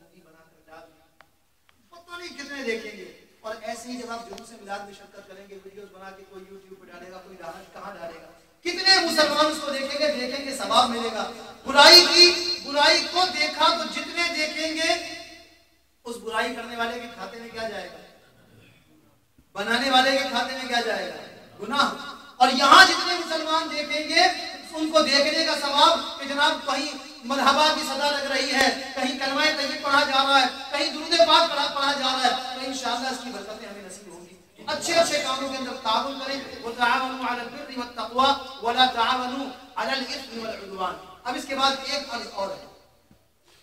مووی بنا کر ڈال دی، پتہ نہیں کتنے دیکھیں گے. اور ایسے ہی جب آپ جلوس میلاد میں شرکت کریں گے، ویڈیوز بنا کے کوئی یوٹیوب پہ ڈالے گا، کوئی کہاں ڈالے گا، کتنے مسلمان اس کو دیکھیں گے ثواب ملے گا. برائی کو دیکھا تو جتنے دیکھیں گے اس برائی کرنے والے کے کھاتے میں کیا جائے گا؟ بنانے والے کے کھاتے میں کیا جائے گا؟ گناہ. اور یہاں جتنے مسلمان دیکھیں گے ان کو دیکھنے کا ثواب کہ جناب کہیں مرحبا کی صدا لگ رہی ہے، کہیں کلمہ طیب پڑھا جا رہا ہے، کہیں درود پاک پڑھا جا رہا ہے، تو انشاءاللہ اس کی برکتیں ہمیں نصیب ہوں گی. اچھے کاموں کے اندر تعاون کریں. وتعاونوا علی البر والتقوی ولا تعاونوا علی الاثم والعدوان. اب اس کے بعد ایک عرض اور ہے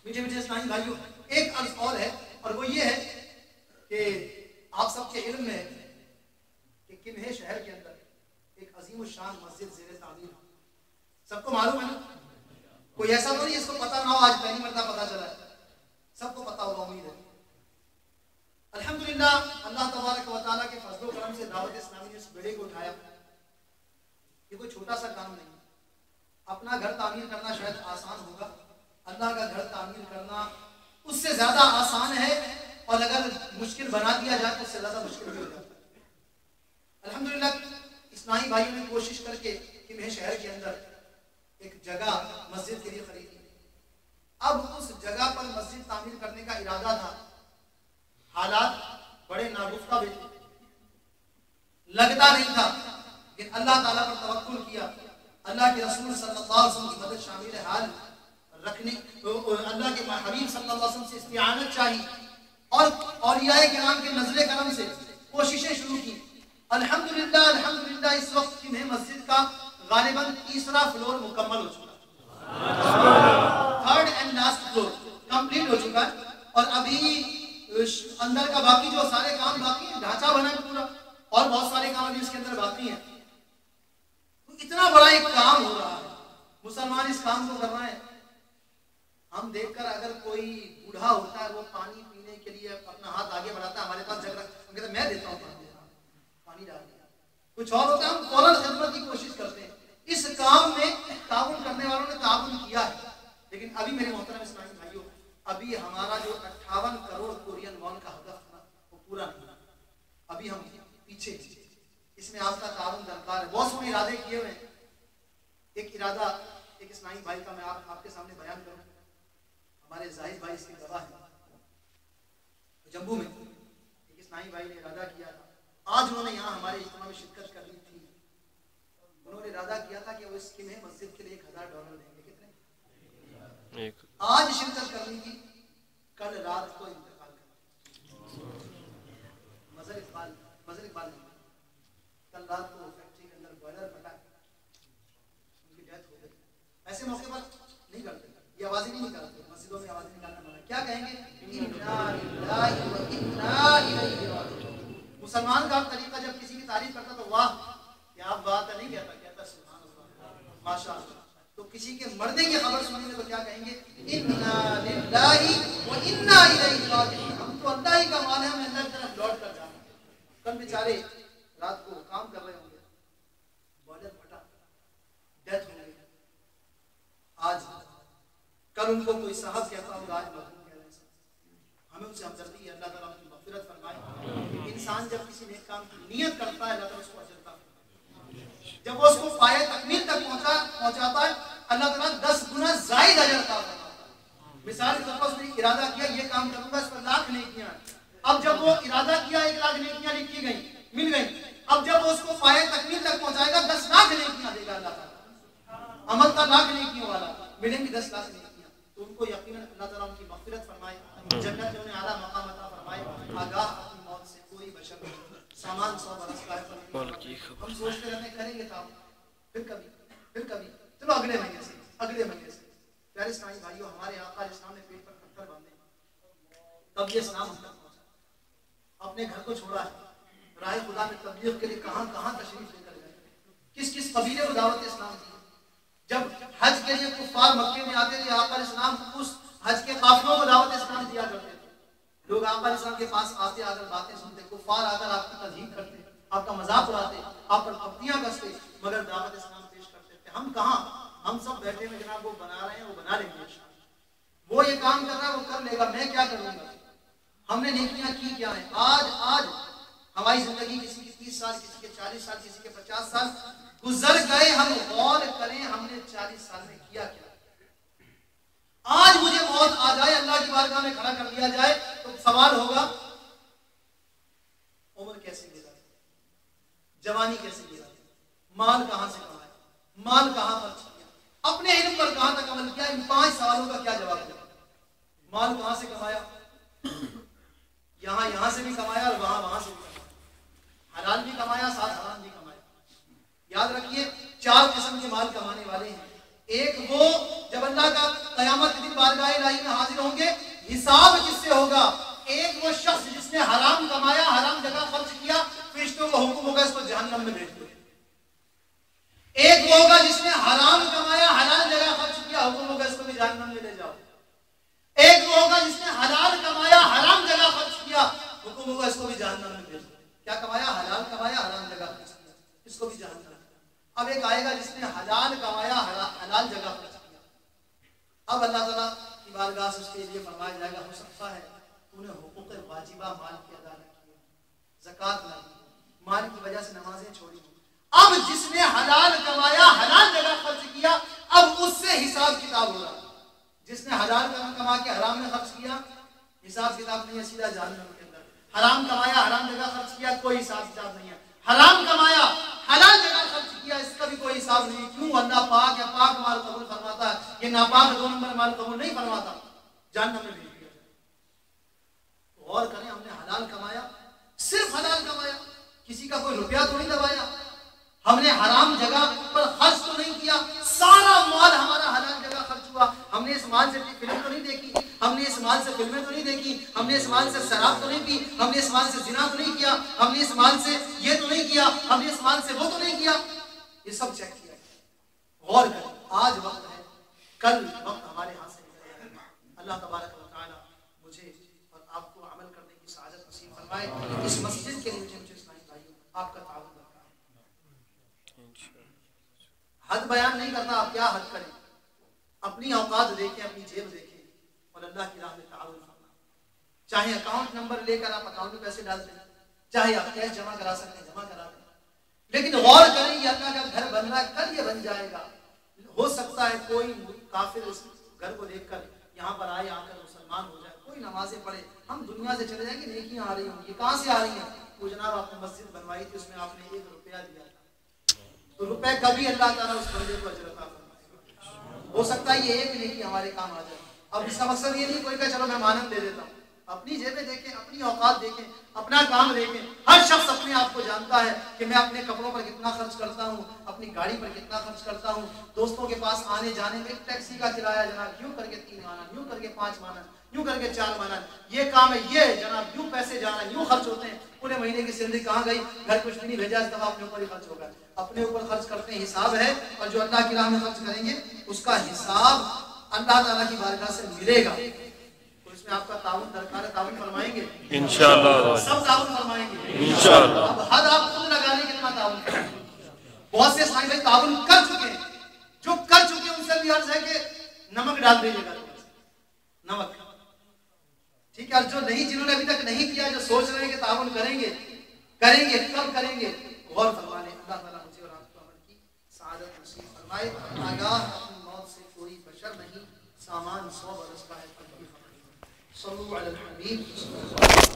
میٹھے اسلامی بھائیوں، ایک عرض اور ہے، اور وہ یہ ہے کہ آپ سب کے علم میں کہ کنہیں شہر کے اندر ایک عظیم الشان مسجد زیر تعمیر، سب کو معلوم ہے نا؟ کوئی ایسا تو نہیں اس کو پتہ نہ ہو، آج پہلی مرتبہ پتہ چلا ہے، سب کو پتہ ہوگا امید ہے. الحمدللہ اللہ تبارک و تعالیٰ کے فضل و کرم سے دعوت اسلامی نے اس بیڑے کو اٹھایا. یہ کوئی چھوٹا سا کام نہیں. اپنا گھر تعمیر کرنا شاید آسان ہوگا، اللہ کا گھر تعمیر کرنا اس سے زیادہ آسان ہے، اور اگر مشکل بنا دیا جائے تو اس سے زیادہ مشکل بھی ہو جاتا ہے. الحمدللہ اسلامی بھائیوں نے کوشش کر کے کنہیں شہر کے اندر ایک جگہ مسجد کے لیے خریدی. اب اس جگہ پر مسجد تعمیر کرنے کا ارادہ تھا، حالات بڑے ناگفتہ بھی تھے، لگتا نہیں تھا، لیکن اللہ تعالیٰ پر توکل کیا. اللہ کے رسول صلی اللہ علیہ وسلم کی مدد شامل حال رکھنے، اللہ کے حبیب صلی اللہ علیہ وسلم سے استعانت چاہی، اور اولیاء کرام کے نزل کرم سے کوششیں شروع کی. الحمدللہ اس وقت کنہیں مسجد کا غالباً تیسرا فلور مکمل ہو چکا ہے، third and last floor complete ہو چکا ہے، اور ابھی اندر کا باقی جو سارے کام باقی ہیں، ڈھانچہ بنا ہے پورا، اور بہت سارے کام ابھی اس کے اندر باقی ہیں. تو اتنا بڑا ایک کام ہو رہا ہے، مسلمان اس کام کو کر رہے ہیں. ہم دیکھ کر اگر کوئی بوڑھا ہوتا ہے وہ پانی پینے کے لیے اپنا ہاتھ آگے بڑھاتا ہے، ہمارے پاس جگ رکھ، ہم کہتے ہیں میں دیتا ہوں پانی ڈال دیا. کچھ اور ہوتا ہے ہم فوراً خدمت کی کوشش کرتے ہیں. اس کام میں تعاون کرنے والوں نے تعاون کیا ہے، لیکن ابھی میرے محترم اسلامی بھائیوں، ابھی ہمارا جو 58 کروڑ کورین وون کا ہدف تھا وہ پورا نہیں ہوا. ابھی ہم پیچھے، اس میں آپ کا تعاون درکار ہے. بہت سارے ارادے کیے ہوئے ہیں. ایک ارادہ ایک اسلامی بھائی کا میں آپ کے سامنے بیان کروں. ہمارے زاہد بھائی اس کی گواہ ہیں. جموں میں ایک اسلامی بھائی نے ارادہ کیا تھا، آج انہوں نے یہاں ہمارے اجتماع میں شرکت کرنی تھی. انہوں نے ارادہ کیا تھا کہ وہ اس کنہیں مسجد کے لیے $1000 دیں گے. کتنے؟ آج شرکت کرنی تھی، کل رات کو انتقال کر مظہر اقبال کل رات کو فیکٹری کے اندر بوائلر پھٹا، ان کی ڈیتھ ہو گئی. ایسے موقع پر نہیں کرتے، یہ آوازیں نہیں نکالتے، مسجدوں میں آوازیں نکالنا منع. کیا کہیں گے؟ انا للہ و انا الیہ راجعون. مسلمان کا طریقہ جب کسی کی تعریف کرتا تو واہ کیا بات ہے نہیں کہتا، کہتا سبحان اللہ ماشاء اللہ. تو کسی کے مرنے کی خبر سنیں گے تو کیا کہیں گے؟ انا للہ و انا الیہ راجعون. ہم تو اللہ ہی کا مال ہے، ہم اللہ کی طرف لوٹ کر جانا. کل بیچارے رات کو کام کر رہے ہوں گے، بوائلر پھٹا، ڈیتھ ہو گئی. آج کل ان کو کوئی صاحب کہتا ہوں، آج مرحوم کہہ رہے ہیں. ہمیں ان سے ہمدردی ہے، اللہ تعالیٰ ان کی مغفرت فرمائے. انسان جب کسی نیک کام کی نیت کرتا ہے اللہ تعالیٰ اس کو اجر عطا فرماتا ہے. جب وہ اس کو پائے تکمیل تک پہنچاتا ہے اللہ تعالیٰ 10 گنا زائد اجر عطا فرماتا ہے. مثال کے طور پر اس نے ارادہ کیا یہ کام کروں گا، اس پر 1,00,000 نیکیاں. اب جب وہ ارادہ کیا 1,00,000 نیکیاں لکھی گئیں، مل گئی. اب جب وہ اس کو پائے تکمیل تک پہنچائے گا 10,00,000 نیکیاں دے گا اللہ تعالیٰ. عمل کا 1,00,000 نیکیوں والا ملیں گی 10,00,000 نیکیاں. تو ان کو یقیناً اللہ تعالیٰ ان کی مغفرت فرمائے، جنت میں انہیں اعلیٰ مقام عطا فرمائے. آگاہ اپنی موت سے کوئی بشر سامان 100 برس کا ہے. ہم سوچتے رہتے کریں گے کام، پھر کبھی چلو اگلے مہینے سے. پیارے اسلامی بھائیوں، ہمارے آقا اسلام نے پیٹ پر پتھر باندھے تب یہ اسلام ہم تک پہنچا. اپنے گھر کو چھوڑا ہے، راہ خدا میں تبلیغ کے لیے کہاں تشریف لے کر گئے، کس قبیلے کو دعوت اسلام دی. جب حج کے لیے کفار مکے میں آتے تھے، آقا اسلام اس حج کے قافلوں کو دعوت اسلام دیا کرتے تھے. لوگ آقا اسلام کے پاس آتے، اگر باتیں سنتے، کفار اگر آپ کی تذہین کرتے، آپ کا مذاق اڑاتے، آپ پر پھپتیاں کستے، مگر دعوت اسلام پیش کرتے تھے. ہم کہاں، ہم سب بیٹھے ہوئے جناب وہ بنا رہے ہیں، وہ بنا لیں گے. وہ یہ کام کر رہا ہے وہ کر لے گا، میں کیا کروں گا؟ ہم نے نیکیاں کی کیا ہیں؟ آج ہماری زندگی کسی کی 30 سال، کسی کے 40 سال، کسی کے 50 سال گزر گئے، ہم غور کریں ہم نے 40 سال میں کیا کیا؟ آج مجھے موت آ جائے، اللہ کی بارگاہ میں کھڑا کر دیا جائے تو سوال ہوگا عمر کیسے گزاری، جوانی کیسے گزاری، مال کہاں سے کمایا، مال کہاں خرچ کیا، اپنے علم پر کہاں تک عمل کیا؟ ان 5 سوالوں کا کیا جواب دیا؟ مال کہاں سے کمایا؟ یہاں سے بھی کمایا اور وہاں سے بھی کمایا، حلال بھی کمایا ساتھ حرام بھی کمایا۔ یاد رکھیے 4 قسم کے مال کمانے والے ہیں۔ ایک وہ جب اللہ کا قیامت کے دن بارگاہ الہی میں حاضر ہوں گے، حساب جس سے ہوگا۔ ایک وہ شخص جس نے حرام کمایا، حرام جگہ خرچ کیا، فرشتوں کو حکم ہوگا اس کو جہنم میں بھیج دو۔ ایک وہ ہوگا جس نے حرام کمایا، حلال جگہ خرچ کیا، حکم ہوگا اس کو بھی جہنم میں لے جاؤ۔ ایک وہ ہوگا جس نے حلال کمایا، حرام جگہ خرچ کیا، حکم ہوگا اس کو بھی جہنم میں بھیج دو۔ کیا کمایا؟ حلال کمایا، حرام جگہ خرچ کیا، اس کو بھی جہنم۔ اب ایک آئے گا جس نے حلال کمایا، حلال جگہ خرچ کیا۔ اب اللہ تعالیٰ کی بارگاہ سے اس کے لیے فرمایا جائے گا، ہو سکتا ہے تو نے حقوق واجبہ مال کی ادا نہ کی، زکوٰۃ نہ دی، مال کی وجہ سے نمازیں چھوڑی۔ اب جس نے حلال کمایا، حلال جگہ خرچ کیا، اب اس سے حساب کتاب ہو رہا ہے۔ جس نے حلال کما کے حرام میں خرچ کیا، حساب کتاب نہیں ہے، سیدھا جہنم کے اندر۔ حرام کمایا، حرام جگہ خرچ کیا، کوئی حساب کتاب نہیں ہے۔ حرام کمایا، حلال جگہ خرچ کیا، اس کا بھی کوئی حساب نہیں۔ کیوں؟ اللہ پاک ہے، پاک مال قبول فرماتا ہے، یہ ناپاک 2 نمبر مال قبول نہیں فرماتا، جہنم میں بھیج دیا جائے۔ غور کریں، ہم نے حلال کمایا، صرف حلال کمایا، کسی کا کوئی روپیہ تو نہیں دبایا، ہم نے حرام جگہ پر خرچ تو نہیں کیا، سارا مال ہمارا حلال جگہ خرچ ہوا۔ ہم نے اس مال سے فلم تو نہیں دیکھی، ہم نے اس مال سے فلمیں تو نہیں دیکھی، ہم نے اس مال سے شراب تو نہیں پی، ہم نے اس مال سے زنا تو نہیں کیا، ہم نے اس مال سے یہ تو نہیں کیا، ہم نے اس مال سے وہ تو نہیں کیا۔ یہ سب چیک کیا۔ غور کریں، آج وقت ہے، کل وقت ہمارے ہاتھ سے نکل جائے گا۔ اللہ تبارک و تعالی مجھے اور آپ کو عمل کرنے کی سعادت نصیب فرمائے۔ اس مسجد کے لیے مجھے اسلامی بھائیوں آپ کا تعاون کرتا ہے۔ حد بیان نہیں کرتا، آپ کیا حد کریں، اپنی اوقات دیکھیں، اپنی جیب دیکھیں اور اللہ کی راہ میں تعاون فرمائیں۔ چاہے اکاؤنٹ نمبر لے کر آپ اکاؤنٹ میں پیسے ڈال دیں، چاہے آپ کیش جمع کرا سکتے ہیں جمع کرا دیں، لیکن غور کریں یہ اللہ کا گھر بن رہا ہے، کل یہ بن جائے گا۔ ہو سکتا ہے کوئی کافر اس گھر کو دیکھ کر یہاں پر آئے، آ کر مسلمان ہو جائے، کوئی نمازیں پڑھے، ہم دنیا سے چلے جائیں گے، نیکیاں آ رہی ہوں گی، کہاں سے آ رہی ہیں؟ وہ جناب آپ نے مسجد بنوائی تھی، اس میں آپ نے 1 روپیہ دیا تھا، تو روپے کبھی اللہ تعالیٰ اس بندے کو اجر عطا فرمائے گا۔ ہو سکتا ہے یہ ایک نیکی ہمارے کام آ جائے۔ اب اس کا مقصد یہ نہیں کوئی کہ چلو میں مانند دے دیتا ہوں، اپنی جیبیں دیکھیں، اپنی اوقات دیکھیں، اپنا کام دیکھیں۔ ہر شخص اپنے آپ کو جانتا ہے کہ میں اپنے کپڑوں پر کتنا خرچ کرتا ہوں، اپنی گاڑی پر کتنا خرچ کرتا ہوں، دوستوں کے پاس آنے جانے میں ٹیکسی کا کرایہ جناب یوں کر کے 3 مانا، یوں کر کے 5 مانا، یوں کر کے 4 مانا، یہ کام ہے، یہ جناب یوں پیسے جانا ہے، یوں خرچ ہوتے ہیں۔ پورے مہینے کی سیلری کہاں گئی؟ گھر کچھ بھی نہیں بھیجا، اس دفعہ اپنے اوپر ہی خرچ ہوگا۔ اپنے اوپر خرچ کرتے ہیں، حساب ہے، اور جو اللہ کی راہ میں خرچ کریں گے اس کا حساب اللہ تعالیٰ کی بارگاہ سے ملے گا۔ تو اس میں آپ کا تعاون درکار ہے، تعاون فرمائیں گے انشاءاللہ، سب تعاون فرمائیں گے انشاءاللہ۔ اب حد آپ خود لگا لیں کتنا تعاون کریں۔ بہت سے اسلامی بھائی تعاون کر چکے ہیں، جو کر چکے ان سے بھی عرض ہے کہ نمک ڈال دیجیے گا، نمک، ٹھیک ہے؟ جو نہیں، جنہوں نے ابھی تک نہیں کیا، جو سوچ رہے ہیں کہ تعاون کریں گے، کب کریں گے، غور فرما لیں۔ اللہ تعالیٰ مجھے اور آپ کو عمل کی سعادت نصیب فرمائے۔ آگاہ اپنی موت سے کوئی بشر نہیں، سامان 100 برس کا ہے، صلو علی الحبیب۔